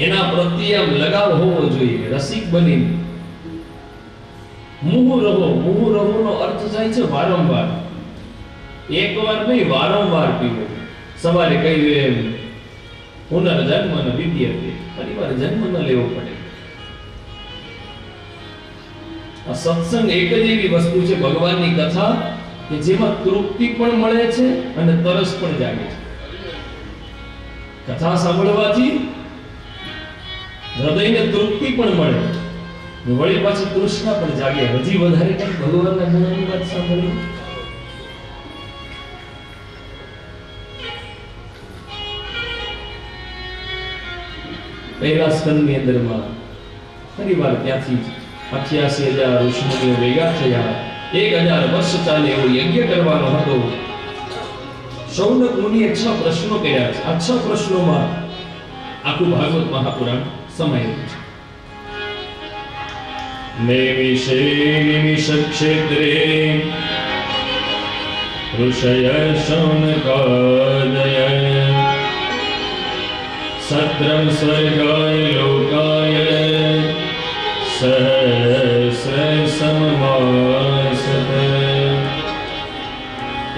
એના પ્રત્યે આમ લગાવ હોવો જોઈએ. રસિક બની મુહુરહો. મુહુરહોનો અર્થ થાય છે વારંવાર. એકવાર નહીં, વારંવાર પીવો. સવારે કહ્યું એમ પુનર્જન્મ ન વિદ્યતે, ફરીવાર જન્મ ન લેવો પડે. આ સત્સંગ એક જ એવી વસ્તુ છે, ભગવાનની કથા, કે જેમાં તૃપ્તિ પણ મળે છે અને તરસ પણ જાગે છે. કથા સાંભળવાથી હૃદયને તૃપ્તિ પણ મળે, વળી પાછી તૃષ્ણા પણ જાગે. હજી વધારે કંઈક ભગવાનના ગુણોની વાત સાંભળી. પહેલા સ્કંદની અંદરમાં ફરીવાર ત્યાંથી 88,000 ઋષિમુનિઓ ભેગા થયા. 1000 વર્ષ ચાલે એવો યજ્ઞ કરવાનો હતો. શૌનક મુનિએ 6 પ્રશ્નો કર્યા છે. આ 6 પ્રશ્નોમાં આખું ભાગવત મહાપુરાણ સમાયેલું છે. નૈમિષે નિમિષ ક્ષેત્રે ઋષય શૌનકાદય સત્રમ સ્વર્ગાય લોકાય સહસ્ર સમમાસત.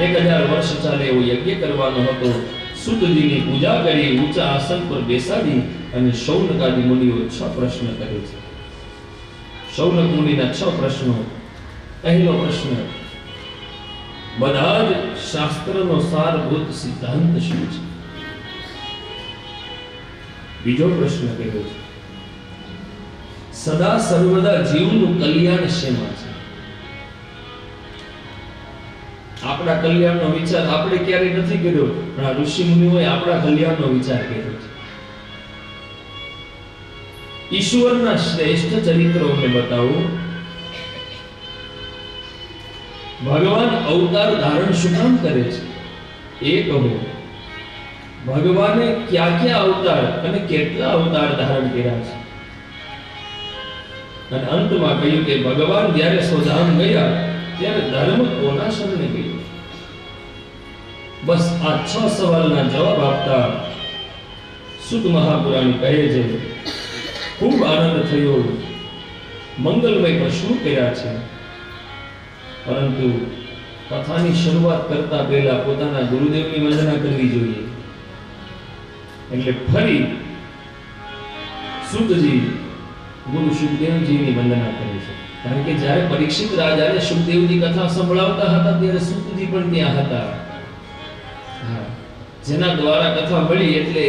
1000 વર્ષ ચાલે એવો યજ્ઞ કરવાનો હતો. સુતજીની પૂજા કરી, ઊંચા આસન પર બેસાડી અને શૌનકાદી મુનિઓ 6 પ્રશ્ન કરે છે. શૌનક મુનિના 6 પ્રશ્નો. પહેલો પ્રશ્ન, બધા જ શાસ્ત્રનો સારભૂત સિદ્ધાંત શું છે? બીજો પ્રશ્ન કર્યો છે, સદા સર્વદા જીવનું કલ્યાણ શેમાં છે? આપણા કલ્યાણનો વિચાર આપણે ક્યારેય નથી કર્યો, પણ આ ઋષિ મુનિઓએ આપણા કલ્યાણનો વિચાર કર્યો છે. ઈશ્વરના શ્રેષ્ઠ ચરિત્રો અમને બતાવો. ભગવાન અવતાર ધારણ શું કામ કરે છે એ કહો. ભગવાને કયા અવતાર અને કેટલા અવતાર ધારણ કર્યા છે? અને અંતમાં કહ્યું કે ભગવાન જ્યારે સ્વધામ ગયા ત્યારે ધર્મ કોના શરણે ગયો? બસ આ 6 સવાલના જવાબ આપતા સુત મહાપુરાણી કહે છે, ખૂબ આનંદ થયો, મંગલમય પ્રશ્નો કર્યા છે, પરંતુ કથાની શરૂઆત કરતા પહેલા પોતાના ગુરુદેવની વંદના કરવી જોઈએ. એટલે ફરી સુતજી ગુરુ સુખદેવજીની વંદના કરે છે. કારણ કે જ્યારે પરીક્ષિત રાજાને સુખદેવજી કથા સંભળાવતા હતા ત્યારે સુતજી પણ ત્યાં હતા. જેના દ્વારા કથા મળી એટલે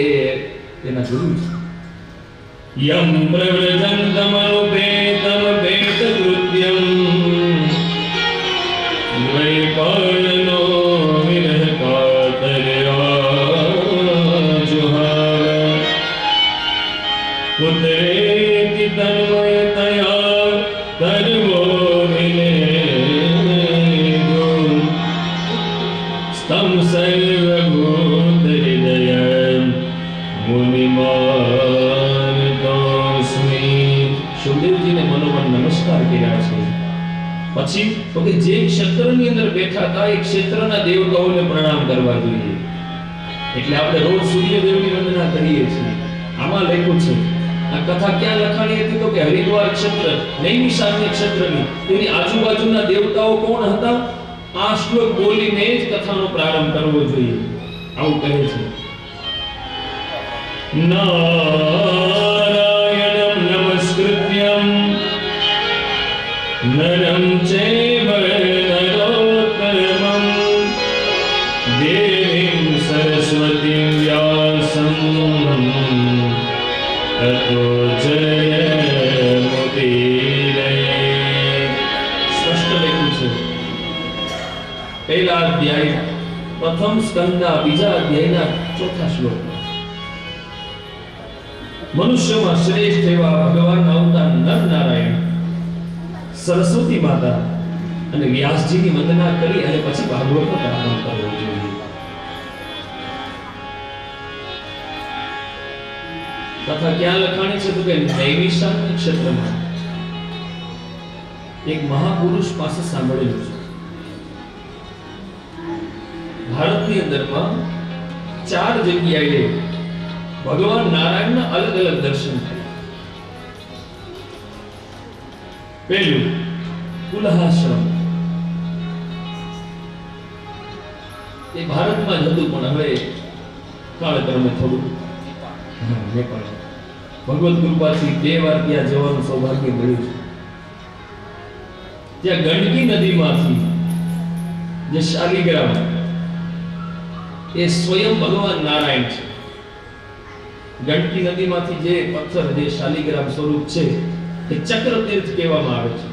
એના ગુરુ છે. યમ પ્રવ્રજંતમ રૂપેતમ પેતકૃત્યમ દ્વૈપાયનો વિરહ કાતર્યા જુહાવ પુત્રેતિ તન્મયતયા કર્મો વિનેદુ સ્તમ સર્વભૂત હૃદયમ મુનિમાનતોસ્મિ. સુખદેવજીને મનોમન નમસ્કાર કર્યા છે. પછી તો કે જે ક્ષેત્રની અંદર બેઠા હતા એ ક્ષેત્રના દેવતાઓને પ્રણામ કરવા જોઈએ. એટલે આપણે રોજ સૂર્યદેવની વંદના કરીએ છીએ. આમાં લખ્યું છે, આ કથા ક્યાં લખાણી હતી? તો કે હરિદ્વાર ક્ષેત્ર, નૈમિષારણ્ય ક્ષેત્રની. તેની આજુબાજુના દેવતાઓ કોણ હતા? આ શ્લોક બોલીને જ કથાનો પ્રારંભ કરવો જોઈએ. આવું કહે છે. નારાયણમ નમસ્કૃત્યમ નરમ ચૈવ નરોત્તમં દેવીં સરસ્વતીં વ્યાસં તતો જયમુદીરયે. સ્પષ્ટ લખ્યું છે. પહેલા અધ્યાય પ્રથમ સ્કંદના બીજા અધ્યાયના ચોથા શ્લોકમાં મનુષ્યમાં શ્રેષ્ઠ એવા ભગવાનના અવતાર નર નારાયણ, સરસ્વતી માતા અને વ્યાસજીની વંદના કરી અને પછી ભાગવતનો પ્રારંભ કરવો જોઈએ. તથા ક્યાં લખાણી છે? તો કે નૈમિષારણ્ય ક્ષેત્રમાં એક મહાપુરુષ પાસે સાંભળેલું છે. ભારતની અંદરમાં 4 જગ્યાએ ભગવાન નારાયણના અલગ અલગ દર્શન થયા. પહેલું કુલહાશ્રમ, એ ભારતમાં જ હતું, પણ હવે કાળક્રમે થોડું ભગવત કૃપાથી 2 વાર ત્યાં જવાનું સૌભાગ્ય મળ્યું છે. ત્યાં ગંડકી નદીમાંથી જે શાલિગ્રામ એ સ્વયં ભગવાન નારાયણ છે. ગંડકી નદીમાંથી જે પથ્થર, જે શાલિગ્રામ સ્વરૂપ છે એ ચક્ર તીર્થ કહેવામાં આવે છે.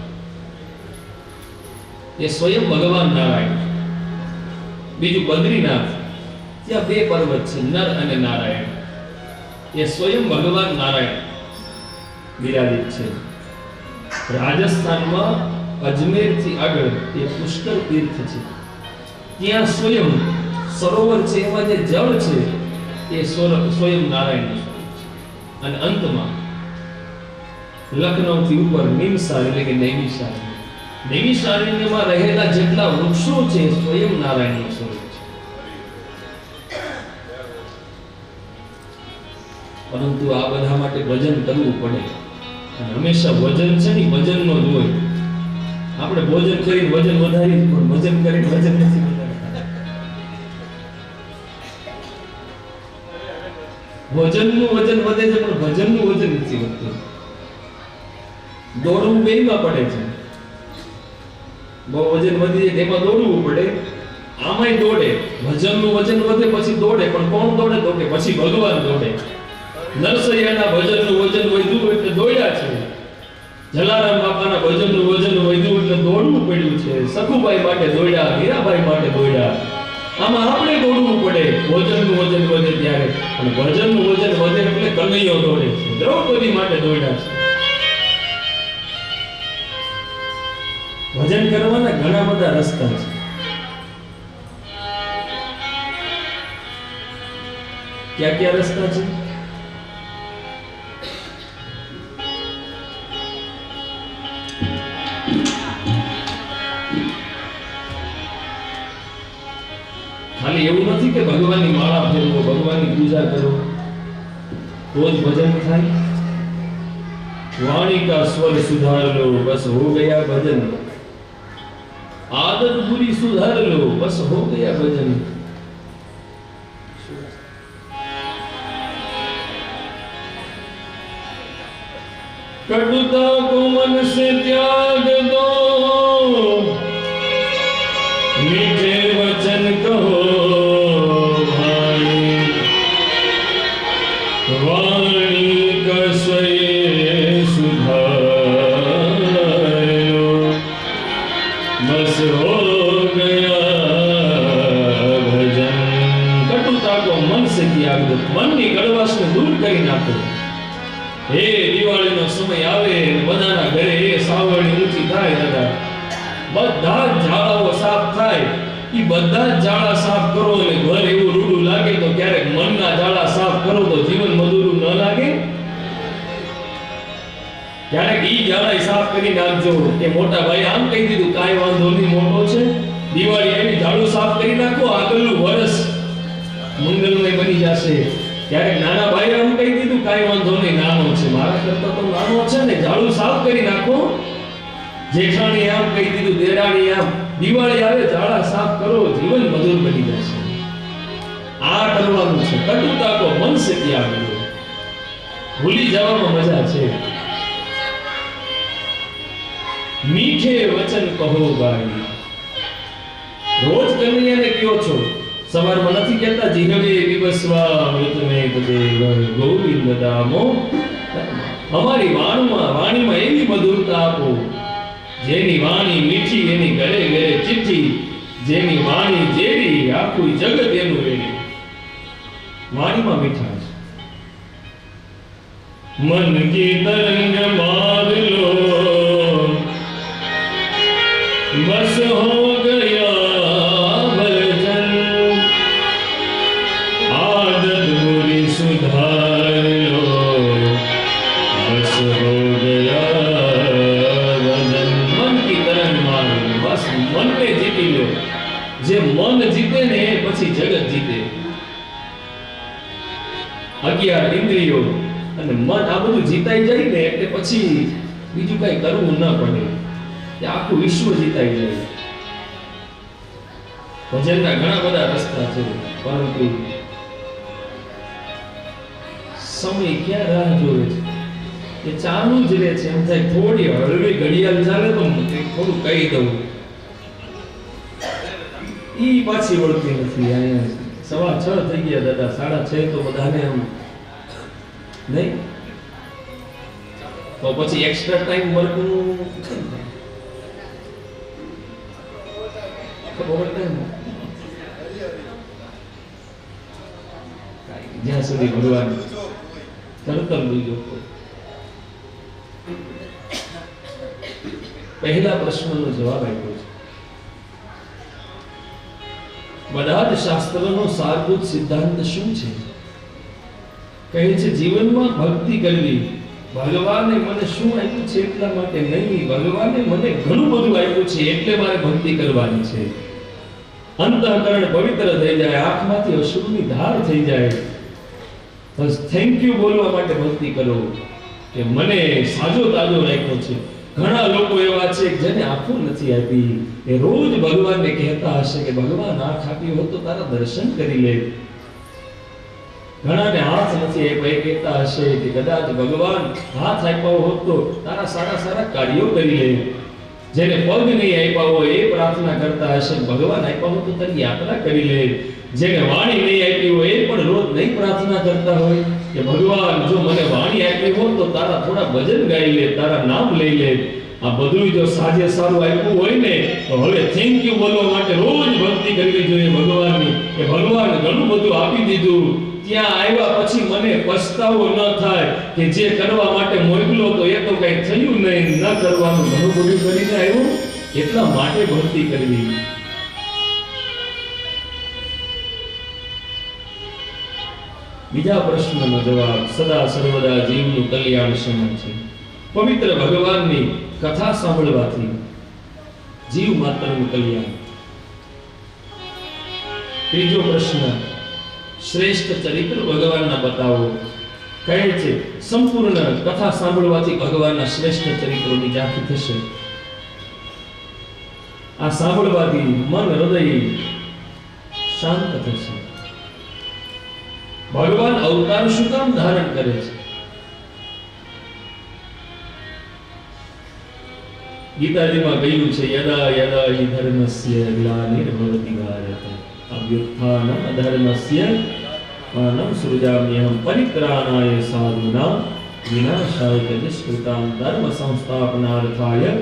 એ સ્વયં ભગવાન નારાયણ છે. બીજું બદ્રીનાથ, ત્યાં 2 પર્વત છે, નર અને નારાયણ. એ સ્વયં ભગવાન નારાયણ બિરાજિત છે. રાજસ્થાનમાં અજમેરથી આગળ એ પુષ્કર તીર્થ છે. ત્યાં સ્વયં સરોવર છે, એમાં જે જળ છે એ સ્વયં નારાયણ છે. અને અંતમાં લખનૌથી ઉપર નિમસાર એટલે કે નૈમિષારણ્યમાં રહેલા જેટલા વૃક્ષો છે સ્વયં નારાયણનું સ્વરૂપ છે. પરંતુ આ બધા માટે ભજન કરવું પડે. અને હંમેશા ભજન છે ને ભજનનો જ હોય. આપણે ભોજન કરીને વજન વધારી પણ ભજન કરીને વજન નથી વધારતા. ભોજનનું વજન વધે છે પણ ભજનનું વજન નથી વધતું. દોડવું બેમાં પડે છે. બહુ વજન વધી જાય એમાં દોડવું પડે, આમાંય દોડે. ભજનનું વજન વધે પછી દોડે, પણ કોણ દોડે તો કે પછી ભગવાન દોડે. નરસૈયાના ભજનનું વજન વધ્યું એટલે દોડ્યા છે. જલારામ બાપાના ભજનનું વજન વધ્યું એટલે દોડવું પડ્યું છે. સખુભાઈ માટે દોડ્યા, હીરાભાઈ માટે દોડ્યા. આમાં આપણે દોડવું પડે. ભોજનનું વજન વધે ત્યારે, અને ભજનનું વજન વધે એટલે કનૈયો દોડે છે. દ્રૌપદી માટે દોડ્યા છે. ભજન કરવાના ઘણા બધા રસ્તા છે. ક્યાં ક્યાં રસ્તા છે? ખાલી એવું નથી કે ભગવાનની માળા ફેરવો, ભગવાનની પૂજા કરો તો જ ભજન થાય. वाणी का स्वर सुधार लो बस हो गया भजन, आदत बुरी सुधार लो बस हो गया भजन. कटुता को मन से त्याग दो, मीठे वचन कहो भाई, वाणी का स्वर बस हो गया भजन. कटुता को मन से त्याग दो, મનની કડવાશને દૂર કરી નાખો. હે દિવાળીનો સમય આવે અને બધાના ઘરે એ સાવરણી ઊંચી થાય દાદા, બધા ઝાડાઓ સાફ થાય. ઈ બધા ઝાડા સાફ કરો અને ઘર એવું રૂડું લાગે તો ક્યારેક મનના ઝાડા સાફ કરો તો જીવન મધુરું ન લાગે. ક્યારેક ઈ ઝાડા સાફ કરી નાખજો કે મોટા ભાઈ આમ કહી દીધું કાંઈ વાંધો નહીં, મોટો છે, દિવાળી એની ઝાડું સાફ કરી નાખો, આગળનું વર્ષ મંગલમય બની જશે. ક્યારેક નાના ભાઈ આમ કહી દીધું કાંઈ વાંધો નહીં, નાનો છે, મારા કરતા તો નાનો છે ને, ઝાડું સાફ કરી નાખો. જેઠાણી આમ કહી દીધું, દેરાણી આમ, દિવાળી આવે ઝાડા સાફ કરો, જીવન મધુર બની જશે. આ કરવાનું છે. કટુતા કો મન સે ત્યાગ દો, ભૂલી જવામાં મજા છે. મીઠે વચન કહો ભાઈ, રોજ કનૈયાને કયો છો. સવારમાં નથી કહેતા જીહવે વિવસ્વા મૃતમે દેવ ગોવિંદ દામો. અમારી વાણીમાં એવી મધુરતા આપો, જેની વાણી મીઠી એની ઘરે ઘરે ચિઠ્ઠી, જેની વાણી જેડી આખું જગત એનું વેડી. વાણીમાં મીઠાશ. મન કી તરંગ માર લો बस हो गया भजन, आदत बुरी सुधार लो बस हो गया भजन. मन की तरंग मार लो, बस मन ने जीती लो. જે મન જીતે ને પછી જગત જીતે. 11 ઇન્દ્રિયો અને મન આ બધું જીતાઈ જાય ને એટલે પછી બીજું કઈ કરવું ન પડે, આખું વિશ્વ જીતાઈ જાય. ભજનના ઘણા બધા રસ્તા છે, પરંતુ સમય ક્યાં રાહ જોવે છે એ ચાલુ જ રહે છે. એમ થાય થોડી હળવી ઘડિયાળ ચાલે તો થોડું કહી દઉં, ઈ પાછી વળતી નથી. અહીંયા 6:15 થઈ ગયા દાદા, 6:30 તો બધાને એમ નહીં, તો પછી એક્સ્ટ્રા ટાઈમ વર્કનું જ્યાં સુધી ભગવાન તરતર બીજો પહેલા પ્રશ્નનો જવાબ આપ્યો છે. બધા જ શાસ્ત્રોનો સારભૂત સિદ્ધાંત શું છે? કહે છે જીવનમાં ભક્તિ કરવી. ભગવાને મને શું આપ્યું છે એટલા માટે નહીં, ભગવાને મને ઘણું બધું આપ્યું છે એટલે મારે ભક્તિ કરવાની છે. અંતઃકરણ પવિત્ર થઈ જાય, આંખમાંથી અશ્રુની ધાર થઈ જાય, બસ થેન્ક યુ બોલવા માટે ભક્તિ કરો કે મને સાજો તાજો રાખ્યો છે. ઘણા લોકો એવા છે જેને આંખો નથી આપી, એ રોજ ભગવાનને કહેતા હશે કે ભગવાન આંખ આપી હોત તો તારા દર્શન કરી લે. ઘણાને હાથ નથી આપ્યા, એ કહેતા હશે કે કદાચ ભગવાન હાથ આપ્યો હોત તો તારા સારા સારા કાર્યો કરી લે. જેને પગ નહીં આપ્યા હોય એ પ્રાર્થના કરતા હશે ભગવાન આપ્યા હોત તો તારી યાત્રા કરી લે. જેને વાણી નહીં આપી હોય એ પણ રોજ નહીં પ્રાર્થના કરતા હોય કે ભગવાન જો મને વાણી આપી હોત તો તારા થોડા ભજન ગાઈ લે, તારા નામ લઈ લે. આ બધું જો સાજે સારું આપ્યું હોય ને તો હવે થેન્ક યુ બોલવા માટે રોજ ભક્તિ કરવી જોઈએ ભગવાનની કે ભગવાન ઘણું બધું આપી દીધું, ત્યાં આવ્યા પછી મને પછતાવો ન થાય કે જે કરવા માટે મોકલો તો એ તો કઈ થયું નહીં, ન કરવાનું ઘણું બધું કરીને આવ્યું એટલા માટે ભક્તિ કરવી. બીજા પ્રશ્નનો જવાબ સદા સર્વદા જીવનું કલ્યાણ સમાન છે. પવિત્ર ભગવાનની કથા સાંભળવાથી જીવ માત્રનું કલ્યાણ. ત્રીજો પ્રશ્ન શ્રેષ્ઠ ચરિત્ર ભગવાનના બતાવો. કહે છે સંપૂર્ણ કથા સાંભળવાથી ભગવાનના શ્રેષ્ઠ ચરિત્રોની ઝાંખી થશે. આ સાંભળવાથી મન હૃદય શાંત થશે. ભગવાન અવતાર શું કામ ધારણ કરે છે? ગીતાજીમાં કહ્યું છે યદા યદા હિ ધર્મસ્ય ગ્લાનિર્ભવતિ ભારત અભ્યુત્થાનમ અધર્મસ્ય માનમ સૃજામ્યહમ પરિત્રાણાય સાધૂનાં વિનાશાય ચ દુષ્કૃતાં ધર્મ સંસ્થાપનાર્થાય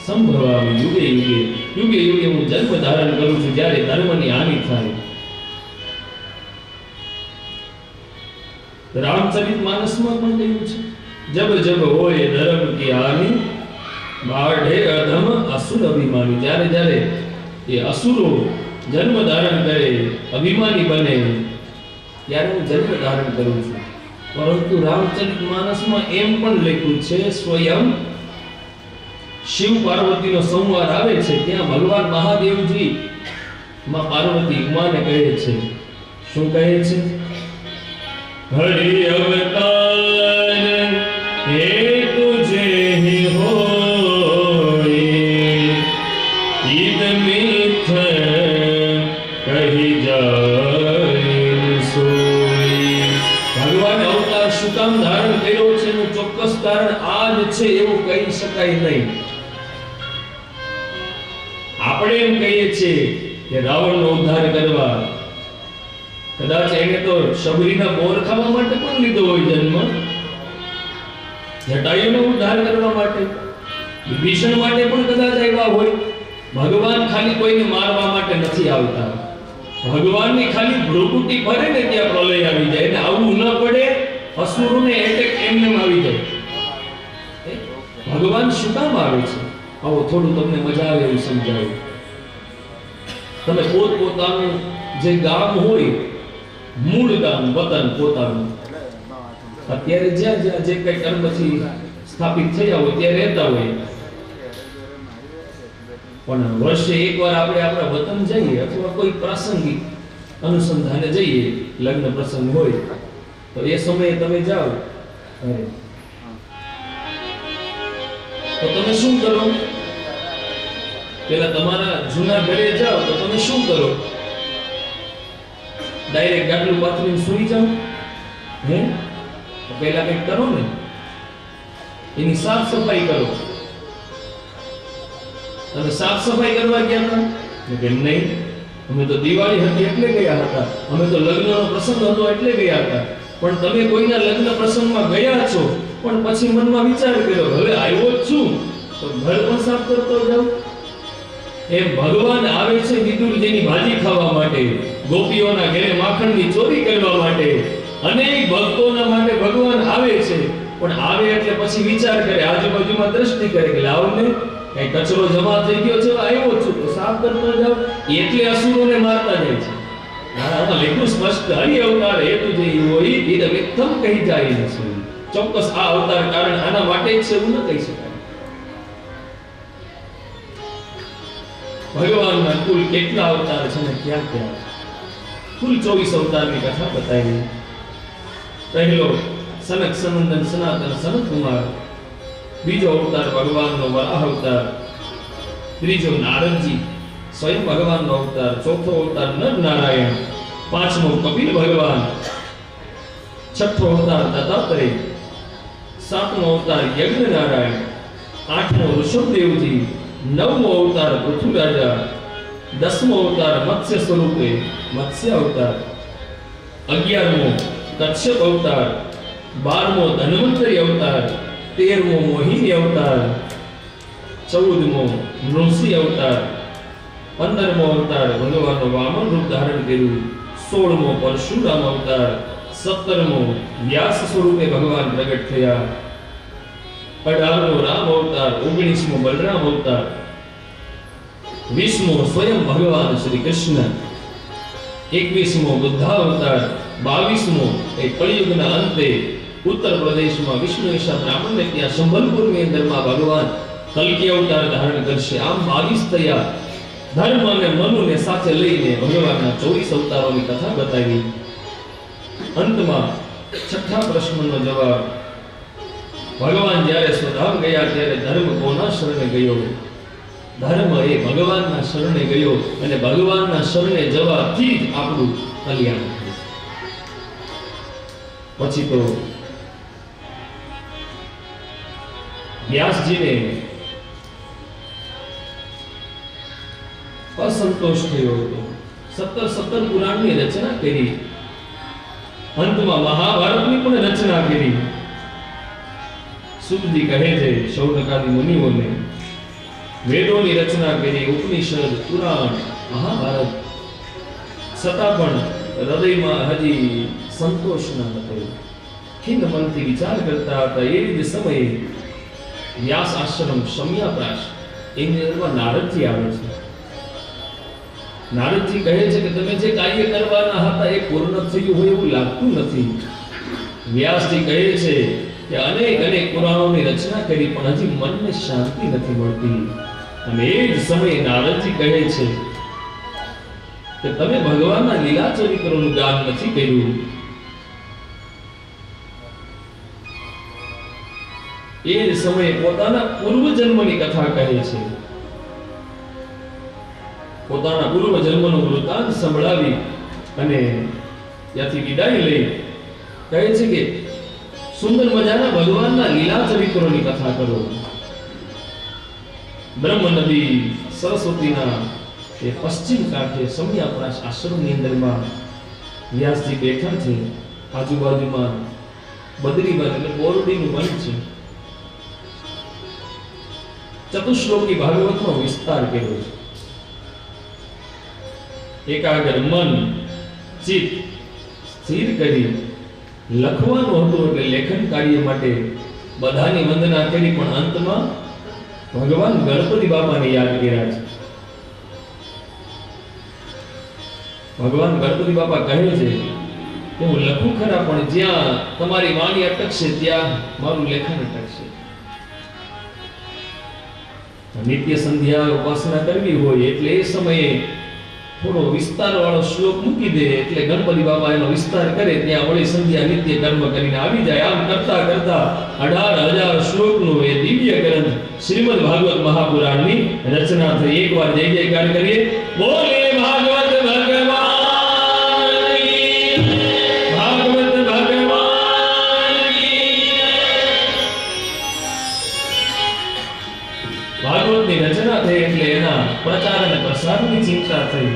સંભવામિ યુગે યુગે. યુગે યુગે હું જન્મ ધારણ કરું છું જ્યારે ધર્મની હાનિ થાય. રામચરિત માનસમાં પણ કહ્યું છે જબ જબ હોય ધર્મ કી હાનિ બાઢે અધમ અસુર અભિમાની. જ્યારે જ્યારે એ અસુરો જન્મ ધારણ કરે, અભિમાની બને, ત્યારે હું જન્મ ધારણ કરું છું. પરંતુ રામચરિત માનસમાં એમ પણ લખ્યું છે સ્વયં શિવ પાર્વતીનો સંવાર આવે છે ત્યાં ભગવાન મહાદેવજી માં પાર્વતી ઉમાને કહે છે, શું કહે છે? હરિ અવતાર હે તુજે હી હોઈ ઈદ મિથ કહી જાય સોઈ. ભગવાન અવતાર શું કામ ધારણ કર્યો છે એનું ચોક્કસ કારણ આ જ છે એવું કહી શકાય નહીં. આપણે એમ કહીએ છીએ કે રાવણનો ઉદ્ધાર કરવા, કદાચ એને તો શબરીના બોર ખાવા માટે પણ લીધો હોય જન્મ, જટાયુનો ઉદ્ધાર કરવા માટે, વિભીષણ માટે પણ કદાચ આવ્યા હોય. ભગવાન ખાલી કોઈને મારવા માટે નથી આવતા. ભગવાનની ખાલી ભ્રુકુટી ફરે ને ત્યાં પ્રલય આવી જાય, અને આવું ન પડે અસુરોને એટેક એમને આવી જાય. ભગવાન શું કામ આવે છે? આવો થોડું તમને મજા આવે એવું સમજાવું. તમે પોતપોતાનું જે ગામ હોય, મૂળ ગામ, વતન પોતાનું, અત્યારે જ્યાં જ્યાં જે કઈ કર્મથી સ્થાપિત થયા હોય ત્યાં રહેતા હોય, પણ વર્ષે એકવાર આપણે આપણા વતન જઈએ અથવા કોઈ પ્રાસંગિક અનુસંધાને જઈએ, લગ્ન પ્રસંગ હોય તો એ સમયે તમે જાઓ તો તમે શું કરો? પેલા તમારા જૂના ઘરે જાઓ તો તમે શું કરો? ડાયરેક્ટ ગાડલું પાથરીને સૂઈ જાઓ? હે? પેલા કંઈક કરો ને, એની સાફ સફાઈ કરો. તમે સાફ સફાઈ કરવા ગયા હતા કે નહીં? અમે તો દિવાળી હતી એટલે ગયા હતા, અમે તો લગ્નનો પ્રસંગ હતો એટલે ગયા હતા. પણ તમે કોઈના લગ્ન પ્રસંગમાં ગયા છો પણ પછી મનમાં વિચાર કર્યો હવે આવ્યો જ છું તો ઘર પણ સાફ કરતો જાઉં. એમ ભગવાન આવે છે વિદુરજીની ભાજી ખાવા માટે, ગોપીઓના ઘરે માખણની ચોરી કરવા માટે, અનેક ભક્તોના માટે ભગવાન આવે છે, પણ આવે એટલે પછી વિચાર કરે, આજુબાજુમાં દ્રષ્ટિ કરે કે લાવ ને કઈ કચરો જમા થઈ ગયો છે, આવ્યો છું તો સાફ કરતો જાવ, એટલે અસુરોને મારતા જાય છે. આમાં લખ્યું સ્પષ્ટ, હરિ અવતાર હેતુ જે હોય એ વ્યક્તમ કહી જાય છે. ચોક્કસ આ અવતાર કારણ આના માટે જ છે એવું ન કહી શકાય. ભગવાનના કુલ કેટલા અવતાર છે ને ક્યાં ક્યાં? કુલ 24 અવતારની કથા બતાવી. પહેલો સનક સનંદન સનાતન સનત કુમાર, બીજો અવતાર ભગવાનનો વરાહ અવતાર, ત્રીજો નારદજી સ્વયં ભગવાનનો અવતાર, ચોથો અવતાર નર નારાયણ, પાંચમો કપિલ ભગવાન, છઠ્ઠો અવતાર દત્તાત્રેય, સાતમો અવતાર યજ્ઞ નારાયણ, આઠમો ઋષભદેવજી, નવમો અવતાર પૃથ્વીરાજા, દસમો અવતાર મત્સ્ય સ્વરૂપે મત્સ્ય અવતાર, 11મો કશ્યપ અવતાર, 12મો ધન્વંતરી અવતાર, 13મો મોહિની અવતાર, 14મો નૃસિંહ અવતાર, 15મો અવતાર ભગવાનનો વામન રૂપ ધારણ કર્યું, 16મો પરશુરામ અવતાર, 17મો વ્યાસ સ્વરૂપે ભગવાન પ્રગટ થયા, 18મો રામ અવતાર, 19મો બલરામ અવતાર, 20મો સ્વયં ભગવાન શ્રી કૃષ્ણ, 21મો બુદ્ધાવતાર, 22મો એ કળિયુગના અંતે ઉત્તર પ્રદેશમાં વિષ્ણુએશા બ્રાહ્મણને ત્યાં સંબલપુરની અંદરમાં ભગવાન કલ્કી અવતાર ધારણ કરશે. આમ 22 થયા. ધર્મ અને મનુને સાથે લઈને ભગવાનના 24 અવતારોની કથા બતાવી. અંતમાં છઠ્ઠા પ્રશ્નનો જવાબ, ભગવાન જ્યારે સ્વધામ ગયા ત્યારે ધર્મ કોના શરણે ગયો? ધર્મ એ ભગવાનના શરણે ગયો, અને ભગવાનના શરણે જવાથી જ આપણું કલ્યાણ થાય. પછી તો વ્યાસજીને અસંતોષ થયો હતો. 17 પુરાણની રચના કરી, અંતમાં મહાભારતની પણ રચના કરી. સુખજી કહે છે શૌનકાદી મુનિઓને, વેદોની રચના કરી, ઉપનિષદ, પુરાણ, મહાભારત, છતાં પણ હૃદયમાં હજી સંતોષ ન હતો. ખિન્ન મનથી વિચાર કરતા હતા. એ જ સમયે વ્યાસ આશ્રમ શમ્યાપ્રાશ એની અંદરમાં નારદજી આવે છે. નારદજી કહે છે કે તમે જે કાર્ય કરવાના હતા એ પૂર્ણ થયું હોય એવું લાગતું નથી. વ્યાસજી કહે છે કે અનેક પુરાણોની રચના કરી પણ હજી મનને શાંતિ નથી મળતી. અને એ જ સમયે નારદજી કહે છે કે તમે ભગવાનના લીલા ચરિત્રોનું ગાન નથી કર્યું. એ જ સમયે પોતાના પૂર્વજન્મની કથા કહે છે. પોતાના પૂર્વજન્મનો વૃત્તાંત સંભળાવી અને ત્યાંથી વિદાય લઈ કહે છે કે સુંદર મજાના ભગવાનના લીલા ચરિત્રોની કથા કરો. બ્રહ્મ નદી સરસ્વતીના એ પશ્ચિમ કાંઠે શમ્યાપ્રાશ આશ્રમની અંદરમાં વ્યાસજી બેઠા છે. આજુબાજુમાં બદ્રીવન એટલે બોરડીનું વન છે. ચતુશ્લોકી ભાગવતનો વિસ્તાર કર્યો છે. એકાગ્ર મન ચિત્ત સ્થિર કરી લખવાનું હતું, એટલે લેખન કાર્ય માટે બધાની વંદના કરી, પણ અંતમાં ભગવાન ગણપતિ બાપાને યાદ કર્યા છે. ભગવાન ગણપતિ બાપા કહે છે કે હું લખું ખરા, પણ જ્યાં તમારી વાણી અટકશે ત્યાં મારું લેખન અટકશે. નિત્ય સંધ્યા ઉપાસના કરવી હોય એટલે એ સમયે થોડો વિસ્તાર વાળો શ્લોક મૂકી દે, એટલે ગણપતિ બાપા એનો વિસ્તાર કરે, ત્યાં વળી સંધ્યા નિત્ય કર્મ કરીને આવી જાય. આમ કરતા કરતા 18,000 શ્લોકનું એ દિવ્ય ગ્રંથ શ્રીમદ ભાગવત મહાપુરાણની રચના થઈ. એકવાર જય જયકાર કરીએ, બોલે ભાગવત ભગવાન ભાગવતની રચના થઈ એટલે એના પ્રચાર અને પ્રસારની ચિંતા થઈ.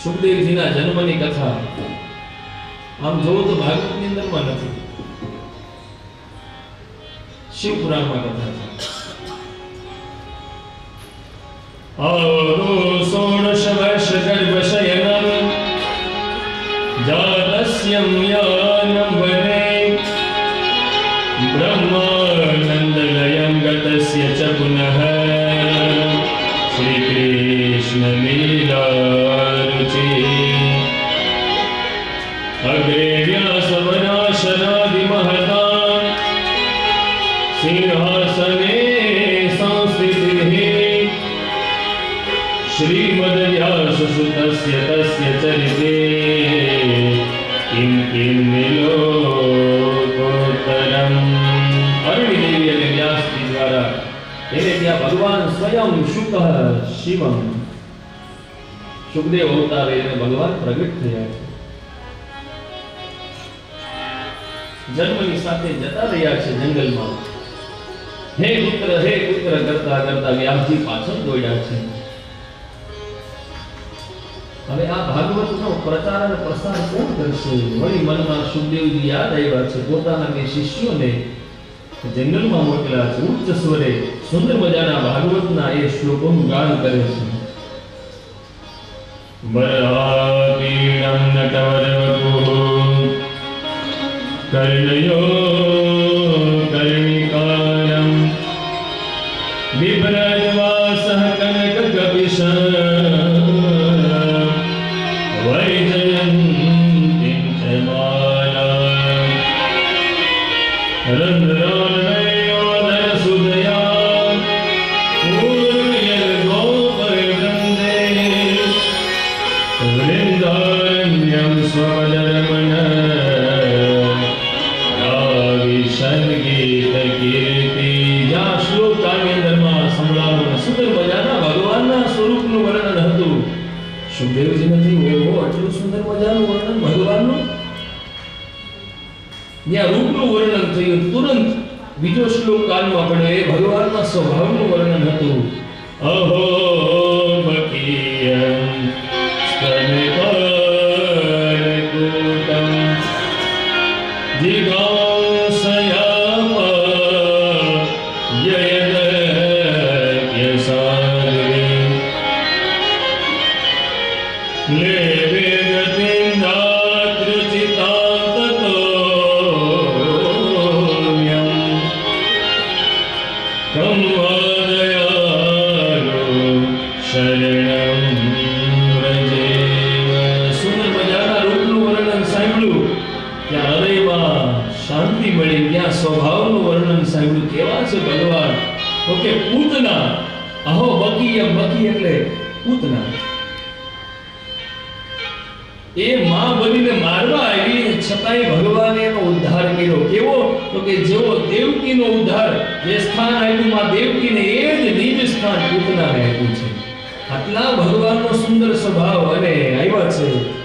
સુખદેવજીના જન્મની કથા આમ જોવો તો ભાગવતની અંદરમાં નથી, શિવ પુરાણમાં કથા છે. ષોડશ વર્ષ ગર્ભ શયનમ જાતસ્ય रहस्यं यानं वने ब्रह्मानन्दलयं गतस्य च पुनः श्रीकृष्णलीलारुचि अग्रे व्यासवनाशनादिमहता सिंहासने संस्थितिः श्रीमद्व्याससुतस्य तस्य चरिते किं किं विलोकोत्तरम् अरुणि देवी અને વ્યાસજી દ્વારા એને ત્યાં ભગવાન સ્વયં શુક શિવમ સુખદેવ અવતારે એને ભગવાન પ્રગટ થયા છે જન્મની સાથે જતા રહ્યા છે જંગલમાં હે પુત્ર કરતા કરતા વ્યાસજી પાછળ દોડ્યા છે હવે આ ભાગવતનો પ્રચાર અને પ્રસાર કોણ કરશે વળી મનમાં સુખદેવજી યાદ આવ્યા છે પોતાના બે શિષ્યોને જંગલમાં મોકલ્યા છે ઉચ્ચ સ્વરે સુંદર મજાના ભાગવતના એ શ્લોકોનું ગાન કરે છે બરાપીણમ નટવરવપુઃ કર્ણયો કર્ણિકારમ બિભ્રદ્વાસઃ કનકકપિશઃ વૈજયન્તીં ચ માલાં રંધ્રોન્મયોદરસુદયા પૂર્યર્ગોપરવૃંદે વૃંદારણ્યં સ્વપદરમણ સંગીત કીર્તિ જ્યાં શ્લોક કાવ્ય અંદરમાં સંભળાવો સુંદર મજાના ભગવાનના સ્વરૂપનું વર્ણન હતું સુખદેવજી નથી ઓહો આટલું સુંદર મજાનું વર્ણન ભગવાનનું ત્યાં રૂપનું વર્ણન થયું તુરંત બીજો શ્લોક કાનમાં પડે એ ભગવાનના સ્વભાવનું વર્ણન હતું અહો બકીયં સ્તનપારકૂટં જીગા શાંતિ મળી ત્યાં સ્વભાવનું વર્ણન સાંભળ્યું કેવા છે ભગવાન ઓકે પૂતના અહો બકી એટલે પૂતના એ માં બનીને મારવા આવી છતાંય ભગવાને એનો ઉદ્ધાર કર્યો કેવો તો કે જેવો દેવકીનો ઉદ્ધાર જે સ્થાન આપ્યું માં દેવકીને એ જ નિજ સ્થાન પૂતનાને આપ્યું છે આટલા ભગવાનનો સુંદર સ્વભાવ અને આવ્યા છે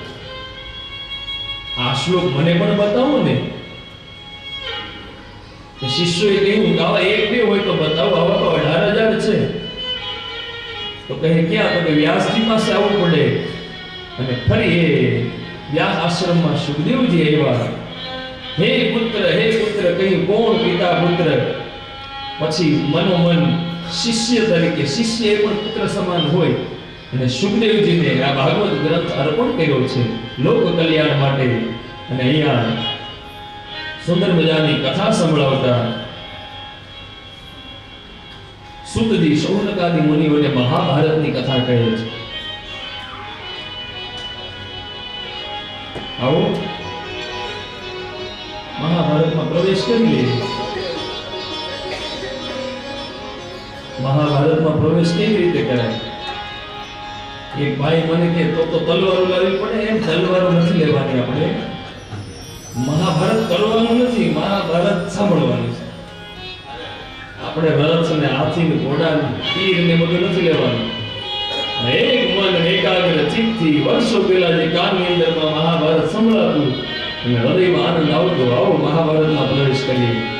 આ શ્લોક મને પણ બતાવો ને શિષ્યોએ કહ્યું કે આવા એક બે હોય તો બતાવો આવા તો 18,000 છે તો કહે ક્યાં તો કે વ્યાસજી પાસે આવવું પડે અને ફરી એ વ્યાસ આશ્રમમાં સુખદેવજી આવ્યા હે પુત્ર કહ્યું કોણ પિતા પુત્ર પછી મનોમન શિષ્ય તરીકે શિષ્ય એ પણ પુત્ર સમાન હોય અને સુખદેવજીને આ ભાગવત ગ્રંથ અર્પણ કર્યો છે લોક કલ્યાણ માટે અને અહીંયા સુંદર મજાની કથા સંભળાવતા સુતજી શૌનકાદી મુનિઓને મહાભારતની કથા કહે છે આવો મહાભારતમાં પ્રવેશ કરી લે મહાભારતમાં પ્રવેશ કેવી રીતે કરાય એક ભાઈ મને કે તો તલવારો લાવવી પડે એમ તલવારો નથી લેવાની આપણે મહાભારત કરવાનું નથી મહાભારત સાંભળવાનું છે આપણે રથ ને હાથી ને ઘોડા ને તીર ને બધું નથી લેવાનું એક મન એકાગ્ર ચિત્તથી વર્ષો પહેલા જે કાનની અંદરમાં મહાભારત સંભળાતું અને હૃદયમાં આનંદ આવતો આવો મહાભારતમાં પ્રવેશ કરીએ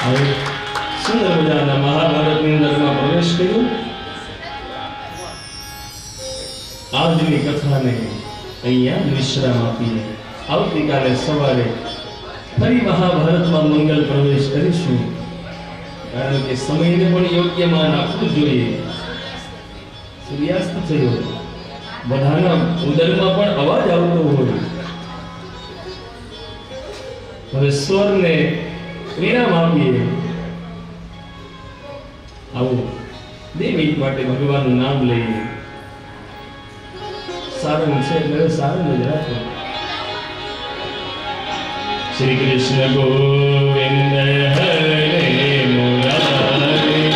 હવે સુંદર મજાના મહાભારતની અંદરમાં પ્રવેશ કર્યો. આજની કથાને અહીંયા વિશ્રામ આપીએ. આવતીકાલે સવારે ફરી મહાભારતમાં મંગલ પ્રવેશ કરીશું, કારણ કે સમયને પણ યોગ્ય માન આપવું જોઈએ. સૂર્યાસ્ત થયો, બધાના ઉદરમાં પણ અવાજ આવતો હોય. હવે સ્વરને વિરામ આપીએ. આવો 2 મિનિટ માટે ભગવાનનું નામ લઈએ. સારું છે એટલે સારું જ રાખો. શ્રી કૃષ્ણ ગોવિંદ હરે મુરારી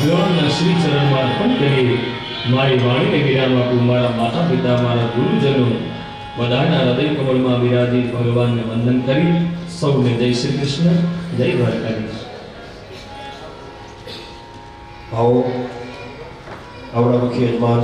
ભગવાનના શ્રી ચરણમાં અર્પણ કરી મારી વાણીને વિરામ આપું. મારા માતા પિતા, મારા ગુરુજનો બધાના હૃદય કમળમાં વિરાજી ભગવાનને વંદન કરી સૌને જય શ્રી કૃષ્ણ, જય દ્વારકાધીશ. આવો આપણા મુખ્ય યજમાન